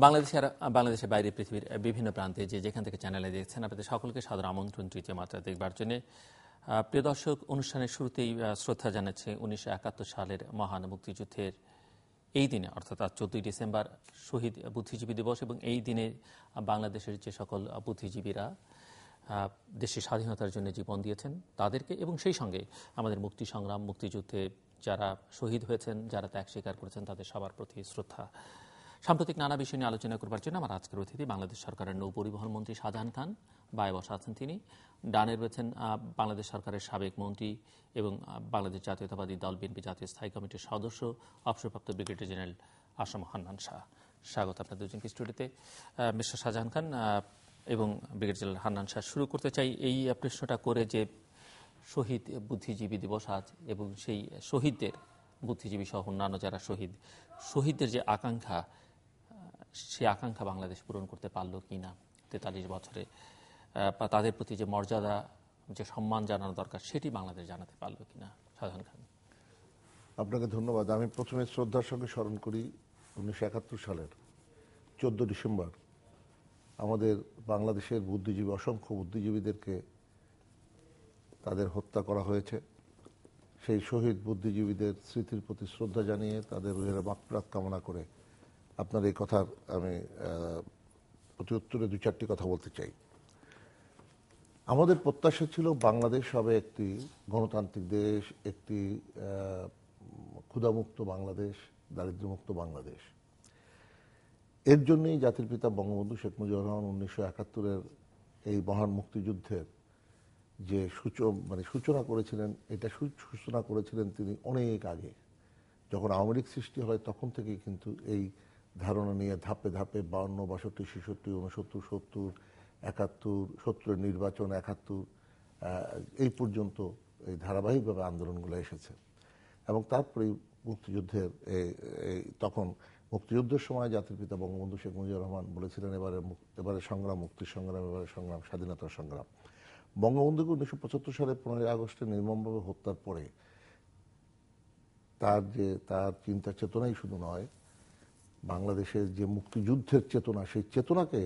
বাংলাদেশের বাইরে পৃথিবীর বিভিন্ন প্রান্তে যেখান থেকে চ্যানেলে দেখছেন আপনাদের সকলকে সাদর আমন্ত্রণ তৃতীয় মাত্রা দেখবার জন্য। প্রিয় দর্শক, অনুষ্ঠানের শুরুতেই শ্রদ্ধা জানাচ্ছি 1971 সালের মহান মুক্তিযুদ্ধের এই দিনে, অর্থাৎ আজ 14ই ডিসেম্বর শহীদ বুদ্ধিজীবী দিবস, এবং এই দিনে বাংলাদেশের যে সকল বুদ্ধিজীবীরা দেশের স্বাধীনতার জন্য জীবন দিয়েছেন তাদেরকে, এবং সেই সঙ্গে আমাদের মুক্তি সংগ্রাম মুক্তিযুদ্ধে যারা শহীদ হয়েছেন, যারা ত্যাগ স্বীকার করেছেন, তাদের সবার প্রতি শ্রদ্ধা। সাম্প্রতিক নানা বিষয় নিয়ে আলোচনা করবার জন্য আমার আজকের অতিথি বাংলাদেশ সরকারের নৌ পরিবহন মন্ত্রী শাহজাহান খান, বায়ে বসা আছেন তিনি। ডানে রয়েছেন বাংলাদেশ সরকারের সাবেক মন্ত্রী এবং বাংলাদেশ জাতীয়তাবাদী দল বিএনপি জাতীয় স্থায়ী কমিটির সদস্য অবসরপ্রাপ্ত ব্রিগেডিয়ার জেনারেল আসম হান্নান শাহ। স্বাগত আপনার দুজনকে স্টুডিওতে। মিস্টার শাহজাহান খান এবং ব্রিগেডিয়ার জেনারেল হান্নান শাহ, শুরু করতে চাই এই প্রশ্নটা করে যে শহীদ বুদ্ধিজীবী দিবস আজ, এবং সেই শহীদদের, বুদ্ধিজীবী সহ অন্যান্য যারা শহীদদের যে আকাঙ্ক্ষা, সেই আকাঙ্ক্ষা বাংলাদেশ পূরণ করতে পারল কি না 43 বছরে, বা তাদের প্রতি যে মর্যাদা, যে সম্মান জানানো দরকার, সেটি বাংলাদেশ জানাতে পারল কিনা। শাহজাহান খান। আপনাকে ধন্যবাদ। আমি প্রথমে শ্রদ্ধার সঙ্গে স্মরণ করি 1971 সালের 14 ডিসেম্বর আমাদের বাংলাদেশের বুদ্ধিজীবী, অসংখ্য বুদ্ধিজীবীদেরকে তাদের হত্যা করা হয়েছে। সেই শহীদ বুদ্ধিজীবীদের স্মৃতির প্রতি শ্রদ্ধা জানিয়ে তাদের মাগফিরাত কামনা করে আপনার এই কথার আমি প্রতি উত্তরে 2-4টি কথা বলতে চাই। আমাদের প্রত্যাশা ছিল বাংলাদেশ হবে একটি গণতান্ত্রিক দেশ, একটি ক্ষুধামুক্ত বাংলাদেশ, দারিদ্র্যমুক্ত বাংলাদেশ। এর জন্যই জাতির পিতা বঙ্গবন্ধু শেখ মুজিবুর রহমান 1971-এর এই মহান মুক্তিযুদ্ধের যে সূচনা করেছিলেন, এটা সূচনা করেছিলেন তিনি অনেক আগে। যখন আওয়ামী লীগ সৃষ্টি হয় তখন থেকেই কিন্তু এই ধারণা নিয়ে ধাপে ধাপে 52, 62, 66, 69, 70, 71, 70-এর নির্বাচন, 71 এই পর্যন্ত এই ধারাবাহিকভাবে আন্দোলনগুলো এসেছে। এবং তারপরে মুক্তিযুদ্ধের তখন মুক্তিযুদ্ধের সময় জাতির পিতা বঙ্গবন্ধু শেখ মুজিবুর রহমান বলেছিলেন এবারে সংগ্রাম মুক্তির সংগ্রাম, এবারে সংগ্রাম স্বাধীনতার সংগ্রাম। বঙ্গবন্ধুকে 1975 সালে 15ই আগস্টে নির্মমভাবে হত্যার পরে তার চিন্তা চেতনাই শুধু নয়, বাংলাদেশের যে মুক্তিযুদ্ধের চেতনা, সেই চেতনাকে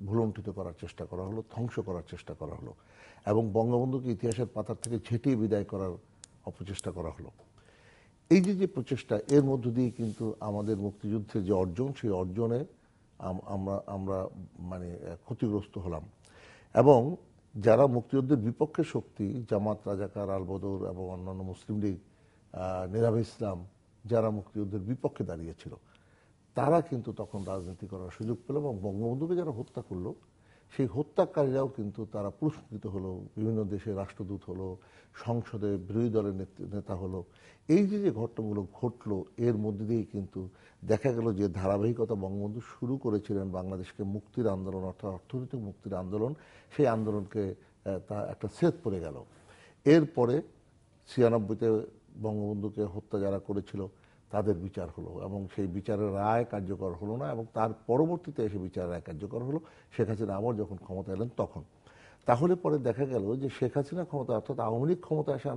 ভুলুণ্ঠিত করার চেষ্টা করা হলো, ধ্বংস করার চেষ্টা করা হলো, এবং বঙ্গবন্ধুকে ইতিহাসের পাতার থেকে ঝেঁটিয়ে বিদায় করার অপচেষ্টা করা হলো। এই যে প্রচেষ্টা, এর মধ্য দিয়ে কিন্তু আমাদের মুক্তিযুদ্ধের যে অর্জন, সেই অর্জনে আমরা ক্ষতিগ্রস্ত হলাম। এবং যারা মুক্তিযুদ্ধের বিপক্ষে শক্তি, জামাত, রাজাকার, আলবদর এবং অন্যান্য মুসলিম লীগ, নিরাবে ইসলাম, যারা মুক্তিযুদ্ধের বিপক্ষে দাঁড়িয়েছিল, তারা কিন্তু তখন রাজনীতি করার সুযোগ পেল, এবং বঙ্গবন্ধুকে যারা হত্যা করলো সেই হত্যাকারীরাও কিন্তু তারা পুরস্কৃত হলো, বিভিন্ন দেশে রাষ্ট্রদূত হলো, সংসদে বিরোধী দলের নেতা হলো। এই যে ঘটনাগুলো ঘটলো, এর মধ্যে দিয়েই কিন্তু দেখা গেল যে ধারাবাহিকতা বঙ্গবন্ধু শুরু করেছিলেন বাংলাদেশকে মুক্তির আন্দোলন, অর্থাৎ অর্থনৈতিক মুক্তির আন্দোলন, সেই আন্দোলনকে তা একটা ছেদ পড়ে গেল। এরপরে 96-তে বঙ্গবন্ধুকে হত্যা যারা করেছিল তাদের বিচার হলো, এবং সেই বিচারের রায় কার্যকর হলো না, এবং তার পরবর্তীতে এসে বিচারের রায় কার্যকর হলো শেখ হাসিনা আবার যখন ক্ষমতা এলেন তখন। তাহলে পরে দেখা গেল যে শেখ হাসিনা ক্ষমতা, অর্থাৎ আওয়ামী লীগ ক্ষমতা আসার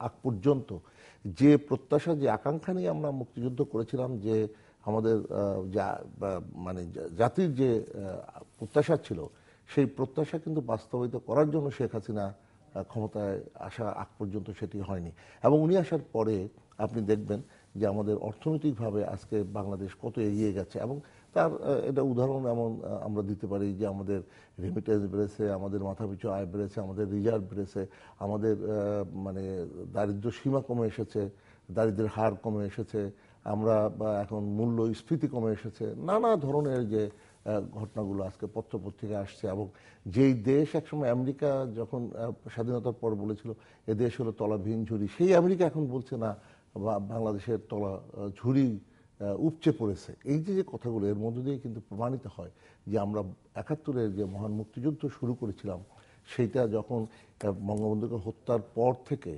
আগ পর্যন্ত যে প্রত্যাশা, যে আকাঙ্ক্ষা নিয়ে আমরা মুক্তিযুদ্ধ করেছিলাম, যে আমাদের জাতির যে প্রত্যাশা ছিল, সেই প্রত্যাশা কিন্তু বাস্তবায়িত করার জন্য শেখ হাসিনা ক্ষমতায় আসা আগ পর্যন্ত সেটি হয়নি। এবং উনি আসার পরে আপনি দেখবেন যে আমাদের অর্থনৈতিকভাবে আজকে বাংলাদেশ কত এগিয়ে গেছে, এবং তার এটা উদাহরণ এমন আমরা দিতে পারি যে আমাদের রেমিটেন্স বেড়েছে, আমাদের মাথাপিছু আয় বেড়েছে, আমাদের রিজার্ভ বেড়েছে, আমাদের দারিদ্র্য সীমা কমে এসেছে, দারিদ্র্যের হার কমে এসেছে, আমরা এখন মূল্যস্ফীতি কমে এসেছে, নানা ধরনের যে ঘটনাগুলো আজকে পত্রপত্রিকা আসছে। এবং যেই দেশ একসময় আমেরিকা যখন স্বাধীনতার পর বলেছিল এ দেশ হলো তলাবিহীন ঝুড়ি, সেই আমেরিকা এখন বলছে না, বাংলাদেশের তলা ঝুড়ি উপচে পড়েছে। এই যে কথাগুলো, এর মধ্য দিয়ে কিন্তু প্রমাণিত হয় যে আমরা 71-এর যে মহান মুক্তিযুদ্ধ শুরু করেছিলাম, সেইটা যখন বঙ্গবন্ধুকে হত্যার পর থেকে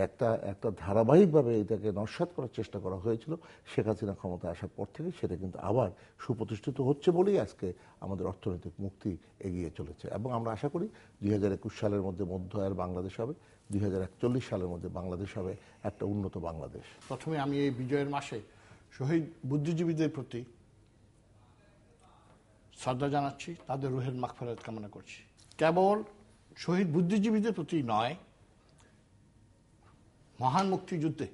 একটা ধারাবাহিকভাবে এটাকে নস্যাৎ করার চেষ্টা করা হয়েছিল, শেখ হাসিনা ক্ষমতা আসার পর থেকে সেটা কিন্তু আবার সুপ্রতিষ্ঠিত হচ্ছে বলেই আজকে আমাদের অর্থনৈতিক মুক্তি এগিয়ে চলেছে। এবং আমরা আশা করি 2021 সালের মধ্যে মধ্য আয়ের বাংলাদেশ হবে, 2041 সালের মধ্যে বাংলাদেশ হবে একটা উন্নত বাংলাদেশ। প্রথমে আমি এই বিজয়ের মাসে শহীদ বুদ্ধিজীবীদের প্রতি শ্রদ্ধা জানাচ্ছি, তাদের রুহের মাগফিরাত কামনা করছি। কেবল শহীদ বুদ্ধিজীবীদের প্রতি নয়, মহান মুক্তিযুদ্ধে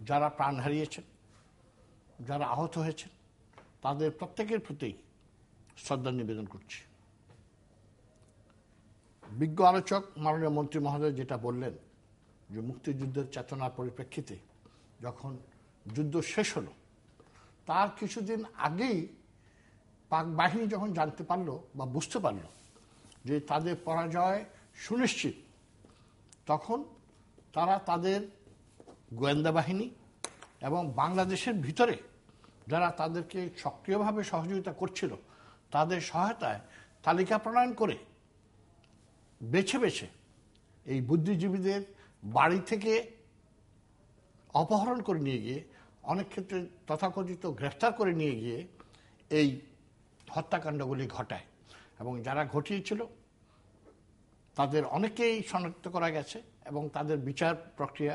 যারা প্রাণ হারিয়েছেন, যারা আহত হয়েছেন, তাদের প্রত্যেকের প্রতি শ্রদ্ধা নিবেদন করছি। বিজ্ঞ আলোচক মাননীয় মন্ত্রী মহোদয় যেটা বললেন যে মুক্তিযুদ্ধের চেতনার পরিপ্রেক্ষিতে যখন যুদ্ধ শেষ হলো, তার কিছুদিন আগেই পাক বাহিনী যখন জানতে পারলো বা বুঝতে পারলো যে তাদের পরাজয় সুনিশ্চিত, তখন তারা তাদের গোয়েন্দা বাহিনী এবং বাংলাদেশের ভিতরে যারা তাদেরকে সক্রিয়ভাবে সহযোগিতা করছিল, তাদের সহায়তায় তালিকা প্রণয়ন করে বেছে বেছে এই বুদ্ধিজীবীদের বাড়ি থেকে অপহরণ করে নিয়ে গিয়ে, অনেক ক্ষেত্রে তথাকথিত গ্রেফতার করে নিয়ে গিয়ে এই হত্যাকাণ্ডগুলি ঘটায়। এবং যারা ঘটিয়েছিল তাদের অনেকেই শনাক্ত করা গেছে এবং তাদের বিচার প্রক্রিয়া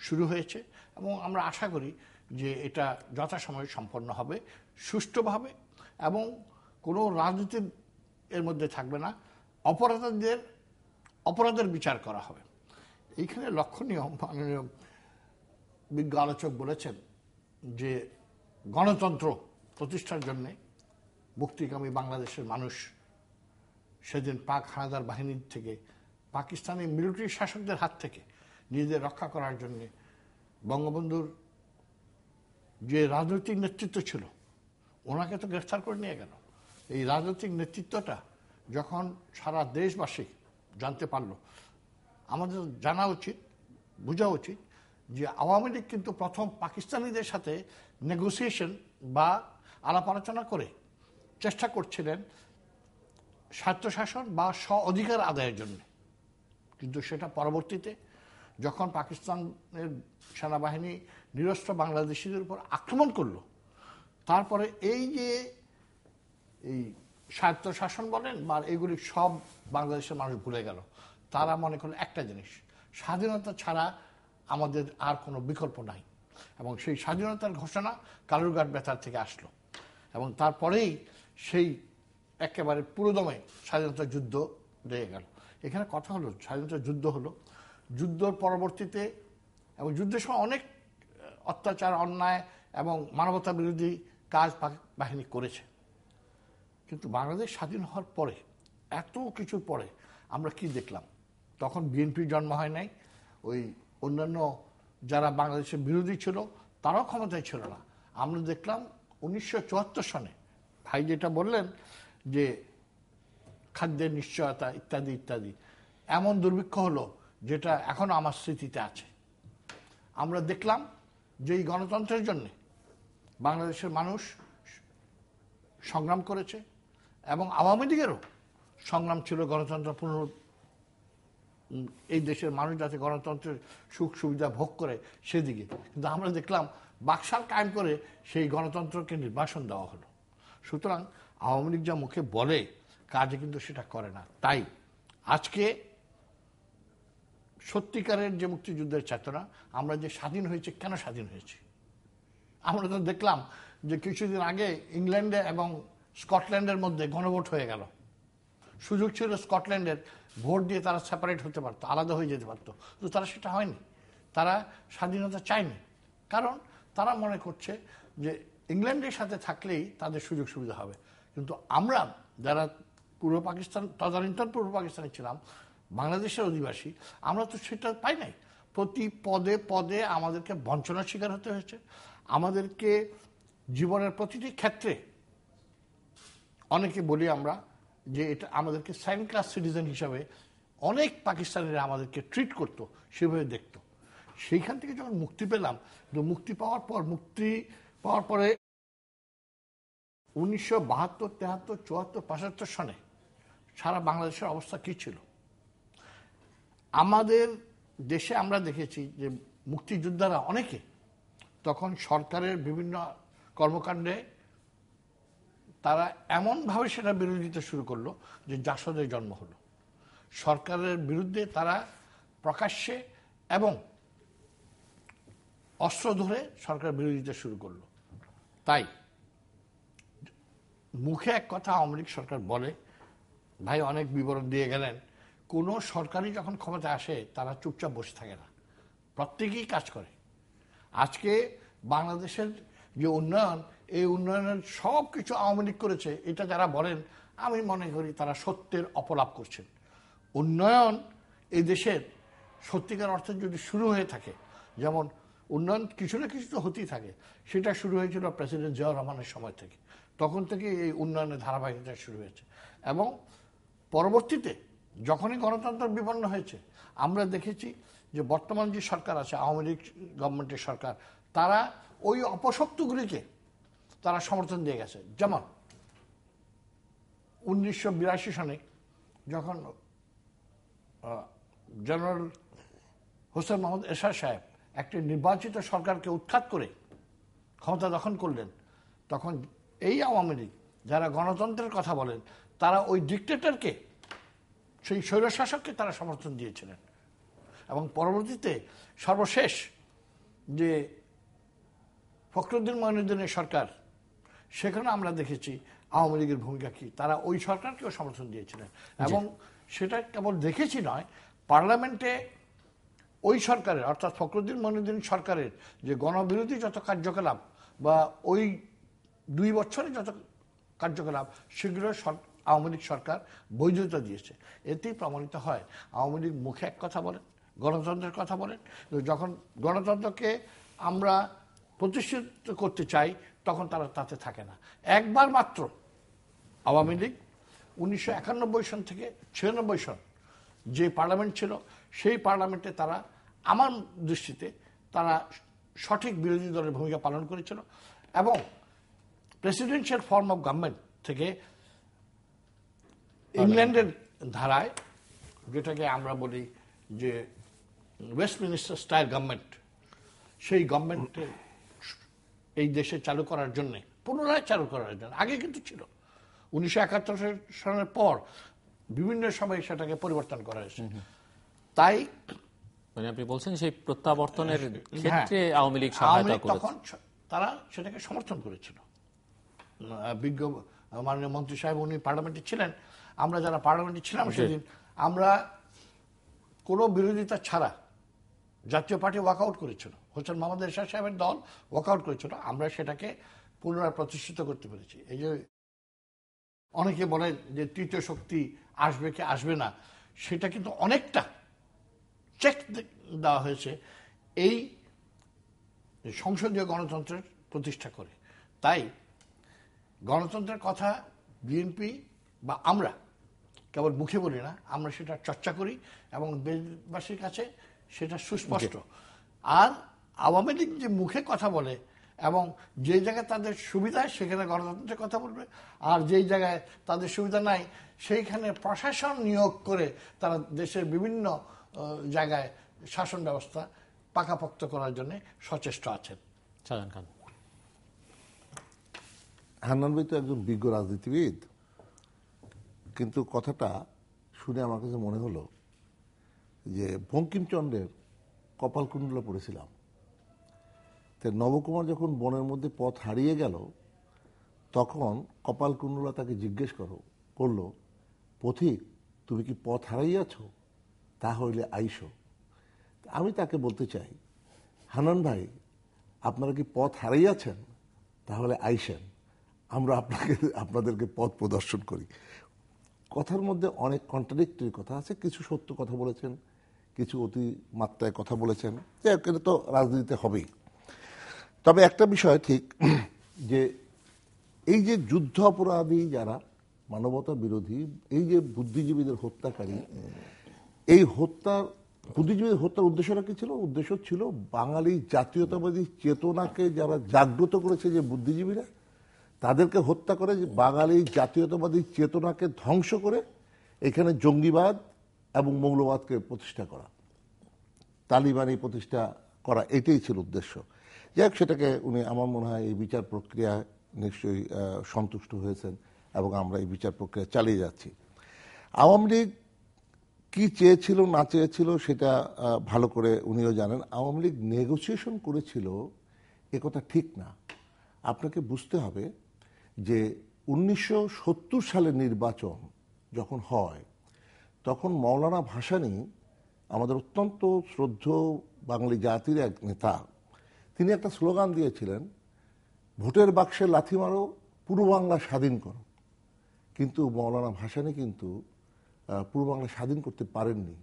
শুরু হয়েছে, এবং আমরা আশা করি যে এটা যথাসময়ে সম্পন্ন হবে সুষ্ঠুভাবে এবং কোনো রাজনীতির এর মধ্যে থাকবে না। অপরাধের বিচার করা হবে। এইখানে লক্ষণীয়, মাননীয় বিজ্ঞ আলোচক বলেছেন যে গণতন্ত্র প্রতিষ্ঠার জন্যে মুক্তিকামী বাংলাদেশের মানুষ সেদিন পাক হানাদার বাহিনীর থেকে, পাকিস্তানি মিলিটারি শাসকদের হাত থেকে নিজেদের রক্ষা করার জন্য বঙ্গবন্ধুর যে রাজনৈতিক নেতৃত্ব ছিল, ওনাকে তো গ্রেফতার করে নিয়ে গেল। এই রাজনৈতিক নেতৃত্বটা যখন সারা দেশবাসী জানতে পারল, আমাদের জানা উচিত, বোঝা উচিত যে আওয়ামী লীগ কিন্তু প্রথম পাকিস্তানিদের সাথে নেগোসিয়েশন বা আলাপ আলোচনা করে চেষ্টা করছিলেন স্বায়ত্তশাসন বা স্ব অধিকার আদায়ের জন্য, কিন্তু সেটা পরবর্তীতে যখন পাকিস্তানের সেনাবাহিনী নিরস্ত্র বাংলাদেশিদের উপর আক্রমণ করলো, তারপরে এই যে এই স্বায়ত্তশাসন বলেন বা এগুলি সব বাংলাদেশের মানুষ ভুলে গেল। তারা মনে করলো একটা জিনিস, স্বাধীনতা ছাড়া আমাদের আর কোনো বিকল্প নাই, এবং সেই স্বাধীনতার ঘোষণা কালুরঘাট বেতার থেকে আসলো, এবং তারপরেই সেই একেবারে পুরোদমে স্বাধীনতা যুদ্ধ লেগে গেল। এখানে কথা হলো স্বাধীনতা যুদ্ধ হলো, যুদ্ধর পরবর্তীতে এবং যুদ্ধের সময় অনেক অত্যাচার, অন্যায় এবং মানবতা বিরোধী কাজ বাহিনী করেছে, কিন্তু বাংলাদেশ স্বাধীন হওয়ার পরে, এত কিছুর পরে আমরা কি দেখলাম? তখন বিএনপির জন্ম হয় নাই, ওই অন্যান্য যারা বাংলাদেশের বিরোধী ছিল তারাও ক্ষমতায় ছিল না। আমরা দেখলাম 1974 সনে ভাই যেটা বললেন যে খাদ্যের নিশ্চয়তা ইত্যাদি ইত্যাদি, এমন দুর্ভিক্ষ হলো যেটা এখনো আমার স্মৃতিতে আছে। আমরা দেখলাম যে এই গণতন্ত্রের জন্য বাংলাদেশের মানুষ সংগ্রাম করেছে, এবং আওয়ামী লীগেরও সংগ্রাম ছিল গণতন্ত্র এই দেশের মানুষ যাতে গণতন্ত্রের সুখ সুবিধা ভোগ করে সেদিকে। কিন্তু আমরা দেখলাম বাকশাল কায়েম করে সেই গণতন্ত্রকে নির্বাসন দেওয়া হলো। সুতরাং আওয়ামী লীগ যা মুখে বলে, কাজে কিন্তু সেটা করে না। তাই আজকে সত্যিকারের যে মুক্তিযুদ্ধের চেতনা, আমরা যে স্বাধীন হয়েছে, কেন স্বাধীন হয়েছে? আমরা তো দেখলাম যে কিছুদিন আগে ইংল্যান্ডে এবং স্কটল্যান্ডের মধ্যে গণভোট হয়ে গেল। সুযোগ ছিল স্কটল্যান্ডের, ভোট দিয়ে তারা সেপারেট হতে পারতো, আলাদা হয়ে যেতে পারতো, কিন্তু তারা সেটা হয়নি। তারা স্বাধীনতা চায়নি, কারণ তারা মনে করছে যে ইংল্যান্ডের সাথে থাকলেই তাদের সুযোগ সুবিধা হবে। কিন্তু আমরা যারা পূর্ব পাকিস্তান, তদানীন্তন পূর্ব পাকিস্তানে ছিলাম, বাংলাদেশের অধিবাসী, আমরা তো সেটা পাই নাই। প্রতি পদে পদে আমাদেরকে বঞ্চনার শিকার হতে হয়েছে। আমাদেরকে জীবনের প্রতিটি ক্ষেত্রে, অনেকে বলি আমরা যে এটা আমাদেরকে সেকেন্ড ক্লাস সিটিজেন হিসাবে অনেক পাকিস্তানিরা আমাদেরকে ট্রিট করতো, সেভাবে দেখতো। সেইখান থেকে যখন মুক্তি পেলাম, মুক্তি পাওয়ার পরে 1972, 73, 74, 75 সনে সারা বাংলাদেশের অবস্থা কি ছিল? আমাদের দেশে আমরা দেখেছি যে মুক্তিযোদ্ধারা অনেকে তখন সরকারের বিভিন্ন কর্মকাণ্ডে তারা এমনভাবে সেটা বিরোধিতা শুরু করলো যে জাসদের জন্ম হলো। সরকারের বিরুদ্ধে তারা প্রকাশ্যে এবং অস্ত্র ধরে সরকার বিরোধিতা শুরু করলো। তাই মুখে এক কথা আওয়ামী লীগ সরকার বলে, ভাই অনেক বিবরণ দিয়ে গেলেন, কোনো সরকারই যখন ক্ষমতায় আসে তারা চুপচাপ বসে থাকে না, প্রত্যেকেই কাজ করে। আজকে বাংলাদেশের যে উন্নয়ন, এই উন্নয়নের সব কিছু আওয়ামী লীগ করেছে, এটা যারা বলেন আমি মনে করি তারা সত্যের অপলাপ করছেন। উন্নয়ন এই দেশের সত্যিকার অর্থে যদি শুরু হয়ে থাকে, যেমন উন্নয়ন কিছু না কিছু তো হতেই থাকে, সেটা শুরু হয়েছিল প্রেসিডেন্ট জিয়াউর রহমানের সময় থেকে। তখন থেকে এই উন্নয়নের ধারাবাহিকতা শুরু হয়েছে এবং পরবর্তীতে যখনই গণতন্ত্র বিপন্ন হয়েছে আমরা দেখেছি যে বর্তমান যে সরকার আছে, আওয়ামী লীগ গভর্নমেন্টের সরকার, তারা ওই অপশক্তিগুলিকে তারা সমর্থন দিয়ে গেছে। যেমন 1982 সনে যখন জেনারেল হোসেন মোহাম্মদ এরশাদ সাহেব একটি নির্বাচিত সরকারকে উৎখাত করে ক্ষমতা দখল করলেন, তখন এই আওয়ামী লীগ যারা গণতন্ত্রের কথা বলেন তারা ওই ডিক্টেটরকে, সেই স্বৈরশাসককে তারা সমর্থন দিয়েছিলেন। এবং পরবর্তীতে সর্বশেষ যে ফখরুদ্দিন মঈনুদ্দিনের সরকার, সেখানে আমরা দেখেছি আওয়ামী লীগের ভূমিকা কি, তারা ওই সরকারকেও সমর্থন দিয়েছিলেন। এবং সেটা কেবল দেখেছি নয়, পার্লামেন্টে ওই সরকারের অর্থাৎ ফখরুদ্দিন মঈনুদ্দিন সরকারের যে গণবিরোধী যত কার্যকলাপ বা ওই 2 বছরে যত কার্যকলাপ, সেগুলো আওয়ামী লীগ সরকার বৈধতা দিয়েছে। এতেই প্রমাণিত হয় আওয়ামী লীগ মুখে এক কথা বলেন, গণতন্ত্রের কথা বলেন, যখন গণতন্ত্রকে আমরা প্রতিষ্ঠিত করতে চাই তখন তারা তাতে থাকে না। একবার মাত্র আওয়ামী লীগ 1991 সন থেকে 96 সন যে পার্লামেন্ট ছিল, সেই পার্লামেন্টে তারা আমার দৃষ্টিতে তারা সঠিক বিরোধী দলের ভূমিকা পালন করেছিল এবং প্রেসিডেন্সিয়াল ফর্ম অফ গভর্নমেন্ট থেকে ইংল্যান্ডের ধারায়, যেটাকে আমরা বলি যে ওয়েস্টমিনিস্টার স্টাইল গভর্নমেন্ট, সেই গভর্নমেন্টে এই দেশে চালু করার জন্য, পুনরায় চালু করার জন্য, আগে কিন্তু ছিল 1971 সনের পর বিভিন্ন সময় সেটাকে পরিবর্তন করা হয়েছে। তাই মানে আপনি বলছেন সেই প্রত্যাবর্তনের ক্ষেত্রে আওয়ামী লীগ সহায়তা করেছে, তখন তারা সেটাকে সমর্থন করেছিল। বিজ্ঞ মাননীয় মন্ত্রী সাহেব উনি পার্লামেন্টে ছিলেন, আমরা যারা পার্লামেন্টে ছিলাম সেদিন আমরা কোনো বিরোধিতা ছাড়া জাতীয় পার্টি ওয়াকআউট করেছিল, হোসেন মোহাম্মদ এরশাদ সাহেবের দল ওয়াকআউট করেছিল, আমরা সেটাকে পুনরায় প্রতিষ্ঠিত করতে পেরেছি। এই যে অনেকে বলেন যে তৃতীয় শক্তি আসবে কি আসবে না, সেটা কিন্তু অনেকটা চেক দেওয়া হয়েছে এই সংসদীয় গণতন্ত্রের প্রতিষ্ঠা করে। তাই গণতন্ত্রের কথা বিএনপি বা আমরা কেবল মুখে বলি না, আমরা সেটা চর্চা করি এবং দেশবাসীর কাছে সেটা সুস্পষ্ট। আর আওয়ামী লীগ যে মুখে কথা বলে এবং যে জায়গায় তাদের সুবিধা সেখানে গণতন্ত্রের কথা বলবে, আর যেই জায়গায় তাদের সুবিধা নাই সেইখানে প্রশাসন নিয়োগ করে তারা দেশের বিভিন্ন জায়গায় শাসন ব্যবস্থা পাকাপোক্ত করার জন্য সচেষ্ট আছেন। শাহজাহান খান। হান্নান ভাই তো একজন বিজ্ঞ রাজনীতিবিদ, কিন্তু কথাটা শুনে আমার কাছে মনে হলো যে বঙ্কিমচন্দ্রের কপালকুণ্ডলা পড়েছিলাম। তো নবকুমার যখন বনের মধ্যে পথ হারিয়ে গেল, তখন কপালকুণ্ডলা তাকে জিজ্ঞেস করলো, পথিক তুমি কি পথ হারাইয়াছ? তা হইলে আইসো। আমি তাকে বলতে চাই, হান্নান ভাই আপনারা কি পথ হারাইয়াছেন? তাহলে আইসেন, আমরা আপনাদেরকে পথ প্রদর্শন করি। কথার মধ্যে অনেক কন্ট্রাডিক্টরি কথা আছে, কিছু সত্য কথা বলেছেন, কিছু অতি মাত্রায় কথা বলেছেন, এটা তো রাজনীতিতে হবেই। তবে একটা বিষয় ঠিক, যে এই যে যুদ্ধ অপরাধী যারা, মানবতা বিরোধী, এই যে বুদ্ধিজীবীদের হত্যাকারী, এই বুদ্ধিজীবীদের হত্যার উদ্দেশ্যটা কি ছিল? উদ্দেশ্য ছিল বাঙালি জাতীয়তাবাদী চেতনাকে যারা জাগ্রত করেছে যে বুদ্ধিজীবীরা, তাদেরকে হত্যা করে বাঙালি জাতীয়তাবাদী চেতনাকে ধ্বংস করে এখানে জঙ্গিবাদ এবং মৌলবাদকে প্রতিষ্ঠা করা, তালিবানি প্রতিষ্ঠা করা, এটাই ছিল উদ্দেশ্য। যাই হোক, সেটাকে উনি আমার মনে হয় এই বিচার প্রক্রিয়া নিশ্চয়ই সন্তুষ্ট হয়েছেন এবং আমরা এই বিচার প্রক্রিয়া চালিয়ে যাচ্ছি। আওয়ামী লীগ কি চেয়েছিল না চেয়েছিল সেটা ভালো করে উনিও জানেন। আওয়ামী লীগ নেগোসিয়েশন করেছিল একথা ঠিক না। আপনাকে বুঝতে হবে যে 1970 সালের নির্বাচন যখন হয় তখন মৌলানা ভাসানী আমাদের অত্যন্ত শ্রদ্ধেয় বাঙালি জাতির এক নেতা, তিনি একটা স্লোগান দিয়েছিলেন, ভোটের বাক্সে লাথি মারো, পূর্ব বাংলা স্বাধীন করো। কিন্তু মৌলানা ভাসানী কিন্তু পূর্ব বাংলা স্বাধীন করতে পারেননি।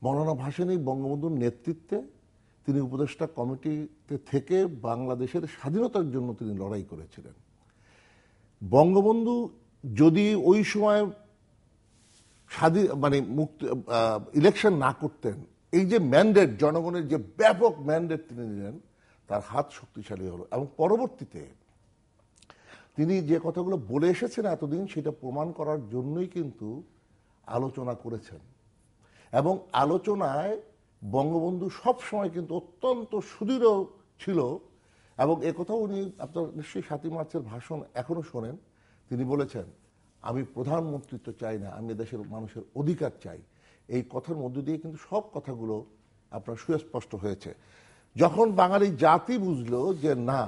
মৌলানা ভাসানী বঙ্গবন্ধুর নেতৃত্বে তিনি উপদেষ্টা কমিটিতে থেকে বাংলাদেশের স্বাধীনতার জন্য তিনি লড়াই করেছিলেন। বঙ্গবন্ধু যদি ওই সময় স্বাধীন মুক্ত ইলেকশন না করতেন, এই যে ম্যান্ডেট, জনগণের যে ব্যাপক ম্যান্ডেট তিনি নিলেন, তার হাত শক্তিশালী হলো। এবং পরবর্তীতে তিনি যে কথাগুলো বলে এসেছেন এতদিন, সেটা প্রমাণ করার জন্যই কিন্তু আলোচনা করেছেন। এবং আলোচনায় বঙ্গবন্ধু সবসময় কিন্তু অত্যন্ত সুদৃঢ় ছিল। এবং একথাও উনি, আপনার নিশ্চয়ই 7ই মার্চের ভাষণ এখনো শোনেন, তিনি বলেছেন, আমি প্রধানমন্ত্রিত্ব চাই না, আমি দেশের মানুষের অধিকার চাই। এই কথার মধ্য দিয়ে কিন্তু সব কথাগুলো আপনার সুস্পষ্ট হয়েছে। যখন বাঙালি জাতি বুঝলো যে না,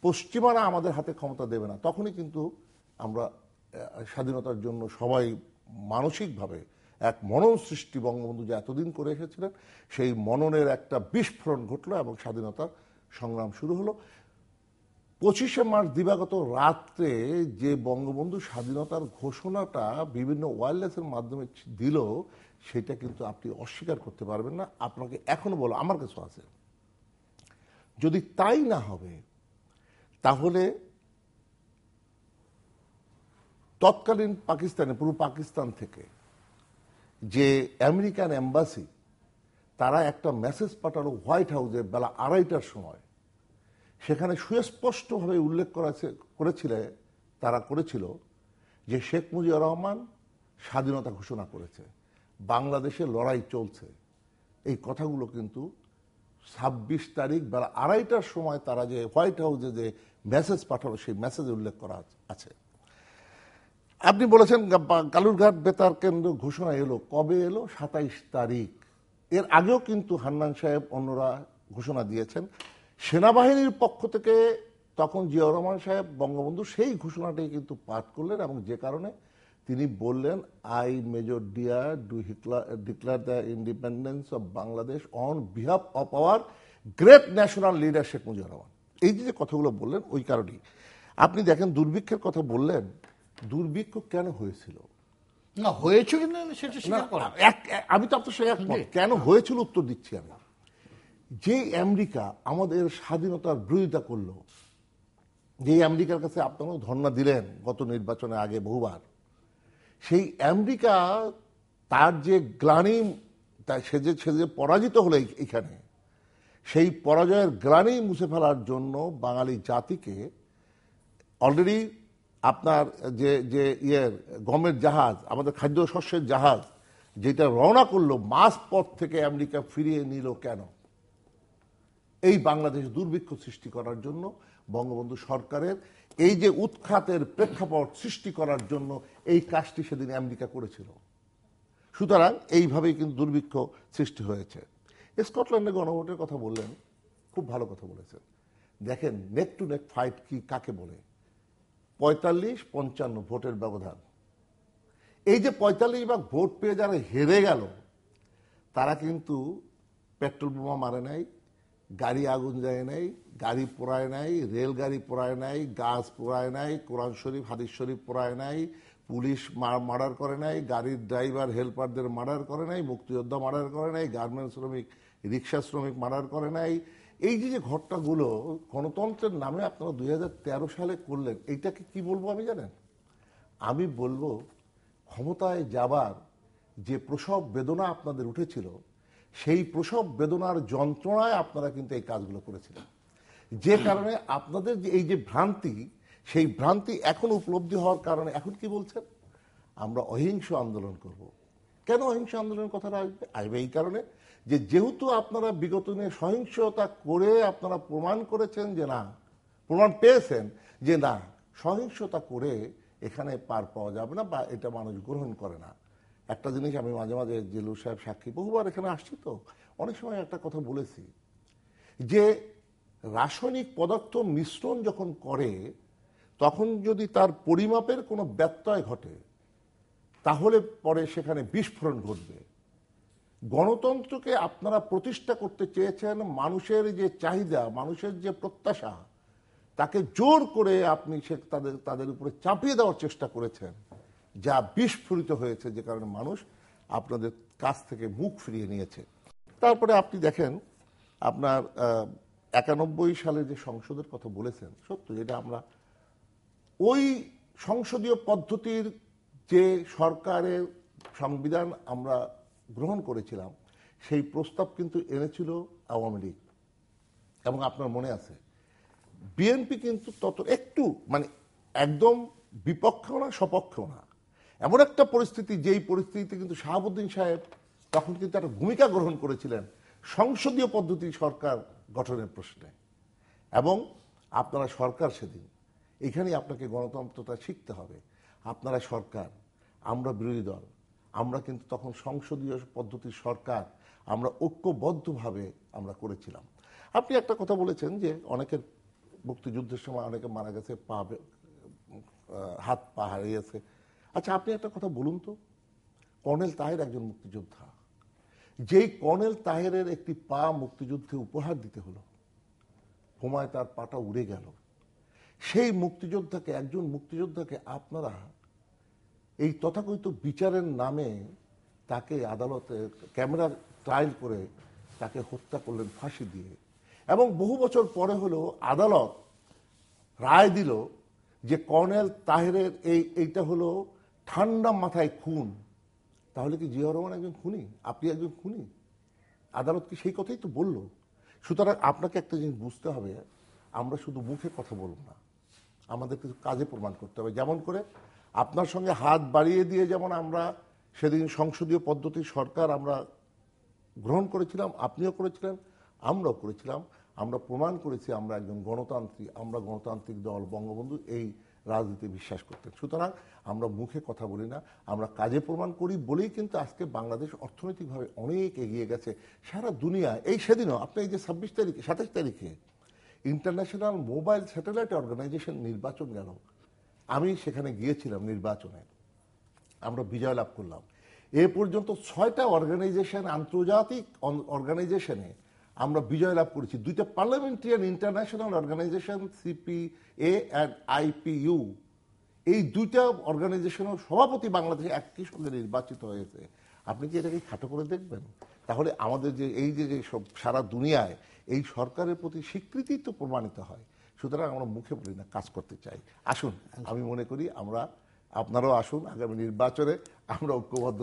পশ্চিমারা আমাদের হাতে ক্ষমতা দেবে না, তখনই কিন্তু আমরা স্বাধীনতার জন্য সবাই মানসিকভাবে এক মনন সৃষ্টি বঙ্গবন্ধু যে এতদিন করে এসেছিলেন, সেই মননের একটা বিস্ফোরণ ঘটলো এবং স্বাধীনতার সংগ্রাম শুরু হলো। 25শে মার্চ দিবাগত রাত্রে যে বঙ্গবন্ধু স্বাধীনতার ঘোষণাটা বিভিন্ন ওয়্যারলেসের মাধ্যমে দিল, সেটা কিন্তু আপনি অস্বীকার করতে পারবেন না। আপনাকে এখনো বলো, আমার কাছে আছে, যদি তাই না হবে তাহলে তৎকালীন পাকিস্তানে, পুরো পাকিস্তান থেকে যে আমেরিকান এম্বাসি, তারা একটা মেসেজ পাঠালো হোয়াইট হাউসে বেলা 2:30টার সময়। সেখানে সুস্পষ্টভাবে উল্লেখ করেছিল যে শেখ মুজিবুর রহমান স্বাধীনতা ঘোষণা করেছে, বাংলাদেশে লড়াই চলছে। এই কথাগুলো কিন্তু 26 তারিখ বেলা 2:30টার সময় তারা যে হোয়াইট হাউসে যে মেসেজ পাঠালো, সেই মেসেজে উল্লেখ করা আছে। আপনি বলেছেন কালুরঘাট বেতার কেন্দ্র ঘোষণা এলো, কবে এলো? 27 তারিখ। এর আগেও কিন্তু হান্নান সাহেব অন্যরা ঘোষণা দিয়েছেন। সেনাবাহিনীর পক্ষ থেকে তখন জিয়াউর রহমান সাহেব বঙ্গবন্ধু সেই ঘোষণাটাই কিন্তু পাঠ করলেন, এবং যে কারণে তিনি বললেন, আই মেজর ডিয়ার do declare the independence of Bangladesh on behalf of our great national leader Sheikh Mujibur Rahman. এই যে কথাগুলো বললেন, ওই কারণেই আপনি দেখেন দুর্ভিক্ষের কথা বললেন। দুর্ভিক্ষ কেন হয়েছিল? না হয়েছে কিনা সেটা স্বীকার করা, আমি তো আপনার সঙ্গে একমত। কেন হয়েছিল উত্তর দিচ্ছি আমি। যে আমেরিকা আমাদের স্বাধীনতার বিরোধিতা করলো, যে আমেরিকার কাছে আপনারাও ধর্ণা দিলেন গত নির্বাচনের আগে বহুবার, সেই আমেরিকা তার যে গ্লানি, সে যে পরাজিত হলো এখানে, সেই পরাজয়ের গ্লানি মুছে ফেলার জন্য বাঙালি জাতিকে অলরেডি আপনার যে গমের জাহাজ, আমাদের খাদ্য শস্যের জাহাজ যেটা রওনা করলো, মাঝ পথ থেকে আমেরিকা ফিরিয়ে নিল কেন? এই বাংলাদেশে দুর্ভিক্ষ সৃষ্টি করার জন্য, বঙ্গবন্ধু সরকারের এই যে উৎখাতের প্রেক্ষাপট সৃষ্টি করার জন্য এই কাজটি সেদিন আমেরিকা করেছিল। সুতরাং এইভাবেই কিন্তু দুর্ভিক্ষ সৃষ্টি হয়েছে। স্কটল্যান্ডে গণভোটের কথা বললেন, খুব ভালো কথা বলেছেন। দেখেন নেক টু নেক ফাইট কি কাকে বলে? 45-55 ভোটের ব্যবধান। এই যে 45 ভাগ ভোট পেয়ে যারা হেরে গেল, তারা কিন্তু পেট্রোল বোমা মারে নাই, গাড়ি আগুন যায় নাই, গাড়ি পোড়ায় নাই, রেলগাড়ি পোড়ায় নাই, গাছ পোড়ায় নাই, কোরআন শরীফ হাদিস শরীফ পোড়ায় নাই, পুলিশ মার্ডার করে নাই, গাড়ির ড্রাইভার হেল্পারদের মার্ডার করে নাই, মুক্তিযোদ্ধা মার্ডার করে নাই, গার্মেন্টস শ্রমিক, রিক্সা শ্রমিক মার্ডার করে নাই। এই যে ঘটনাগুলো গণতন্ত্রের নামে আপনারা 2013 সালে করলেন, এইটাকে কি বলবো আমি জানেন? আমি বলবো ক্ষমতায় যাবার যে প্রসব বেদনা আপনাদের উঠেছিল, সেই প্রসব বেদনার যন্ত্রণায় আপনারা কিন্তু এই কাজগুলো করেছিলেন। যে কারণে আপনাদের যে এই যে ভ্রান্তি, সেই ভ্রান্তি এখন উপলব্ধি হওয়ার কারণে এখন কি বলছেন? আমরা অহিংস আন্দোলন করব। কেন অহিংস আন্দোলনের কথাটা আসবে? এই কারণে যে যেহেতু আপনারা বিগত দিনে সহিংসতা করে আপনারা প্রমাণ করেছেন যে না, প্রমাণ পেয়েছেন যে না, সহিংসতা করে এখানে পার পাওয়া যাবে না, বা এটা মানুষ গ্রহণ করে না। একটা জিনিস আমি মাঝে মাঝে জিল্লুর সাহেব সাক্ষী, বহুবার এখানে আসছি তো, অনেক সময় একটা কথা বলেছি যে রাসায়নিক পদার্থ মিশ্রণ যখন করে, তখন যদি তার পরিমাপের কোনো ব্যত্যয় ঘটে তাহলে পরে সেখানে বিস্ফোরণ ঘটবে। গণতন্ত্রকে আপনারা প্রতিষ্ঠা করতে চেয়েছেন মানুষের যে চাহিদা, মানুষের যে প্রত্যাশা, তাকে জোর করে আপনি তাদের উপরে চাপিয়ে দেওয়ার চেষ্টা করেছেন, যা বিস্ফোরিত হয়েছে, যে কারণে মানুষ আপনাদের কাছ থেকে মুখ ফিরিয়ে নিয়েছে। তারপরে আপনি দেখেন আপনার 91 সালে যে সংসদের কথা বলেছেন, সত্য, এটা আমরা ওই সংসদীয় পদ্ধতির যে সরকারের সংবিধান আমরা গ্রহণ করেছিলাম, সেই প্রস্তাব কিন্তু এনেছিল আওয়ামী লীগ। এবং আপনার মনে আছে বিএনপি কিন্তু তত একটু মানে একদম বিপক্ষেও না সপক্ষেও না, এমন একটা পরিস্থিতি, যেই পরিস্থিতিতে কিন্তু শাহাবুদ্দিন সাহেব তখন কিন্তু একটা ভূমিকা গ্রহণ করেছিলেন সংসদীয় পদ্ধতি সরকার গঠনের প্রশ্নে। এবং আপনারা সরকার সেদিন, এখানেই আপনাকে গণতন্ত্রটা শিখতে হবে। আপনারা সরকার, আমরা বিরোধী দল, আমরা কিন্তু তখন সংসদীয় পদ্ধতির সরকার আমরা ঐক্যবদ্ধভাবে আমরা করেছিলাম। আপনি একটা কথা বলেছেন যে অনেকের মুক্তিযুদ্ধের সময় অনেকে মারা গেছে, হাত পা হারিয়েছে। আচ্ছা, আপনি একটা কথা বলুন তো, কর্নেল তাহের একজন মুক্তিযোদ্ধা, যেই কর্নেল তাহেরের একটি পা মুক্তিযুদ্ধে উপহার দিতে হলো, বোমায় তার পাটা উড়ে গেল, সেই মুক্তিযোদ্ধাকে, একজন মুক্তিযোদ্ধাকে আপনারা এই তথাকথিত বিচারের নামে তাকে আদালতে ক্যামেরার ট্রায়াল করে তাকে হত্যা করলেন ফাঁসি দিয়ে। এবং বহু বছর পরে হলেও আদালত রায় দিল যে কর্নেল তাহেরের এইটা হলো ঠান্ডা মাথায় খুন। তাহলে কি জিয়াউর রহমান একজন খুনি? আপনি একজন খুনি? আদালত কি সেই কথাই তো বলল? সুতরাং আপনাকে একটা জিনিস বুঝতে হবে, আমরা শুধু মুখে কথা বলব না, আমাদের কিছু কাজে প্রমাণ করতে হবে। যেমন করে আপনার সঙ্গে হাত বাড়িয়ে দিয়ে যেমন আমরা সেদিন সংসদীয় পদ্ধতির সরকার আমরা গ্রহণ করেছিলাম, আপনিও করেছিলেন, আমরাও করেছিলাম। আমরা প্রমাণ করেছি আমরা একজন গণতান্ত্রিক, আমরা গণতান্ত্রিক দল, বঙ্গবন্ধু এই রাজনীতি বিশ্বাস করতেন। সুতরাং আমরা মুখে কথা বলি না, আমরা কাজে প্রমাণ করি বলেই কিন্তু আজকে বাংলাদেশ অর্থনৈতিকভাবে অনেক এগিয়ে গেছে সারা দুনিয়া। এই সেদিনও আপনি এই যে 27 তারিখে ইন্টারন্যাশনাল মোবাইল স্যাটেলাইট অর্গানাইজেশন নির্বাচন গেল, আমি সেখানে গিয়েছিলাম নির্বাচনে, আমরা বিজয় লাভ করলাম। এ পর্যন্ত 6টা অর্গানাইজেশন, আন্তর্জাতিক অর্গানাইজেশনে আমরা বিজয় লাভ করেছি। 2টা parliamentarian international organization CPA and IPU, এই 2টা অর্গানাইজেশনের সভাপতি বাংলাদেশে একই সঙ্গে নির্বাচিত হয়েছে। আপনি কি এটাকে খাটো করে দেখবেন? তাহলে আমাদের যে এই যে সব সারা দুনিয়ায় এই সরকারের প্রতি স্বীকৃতি তো প্রমাণিত হয়। সুতরাং আমরা মুখে বলি না, কাজ করতে চাই। আসুন, আমি মনে করি আমরা, আপনারাও আসুন, আগামী নির্বাচনে আমরা ঐক্যবদ্ধ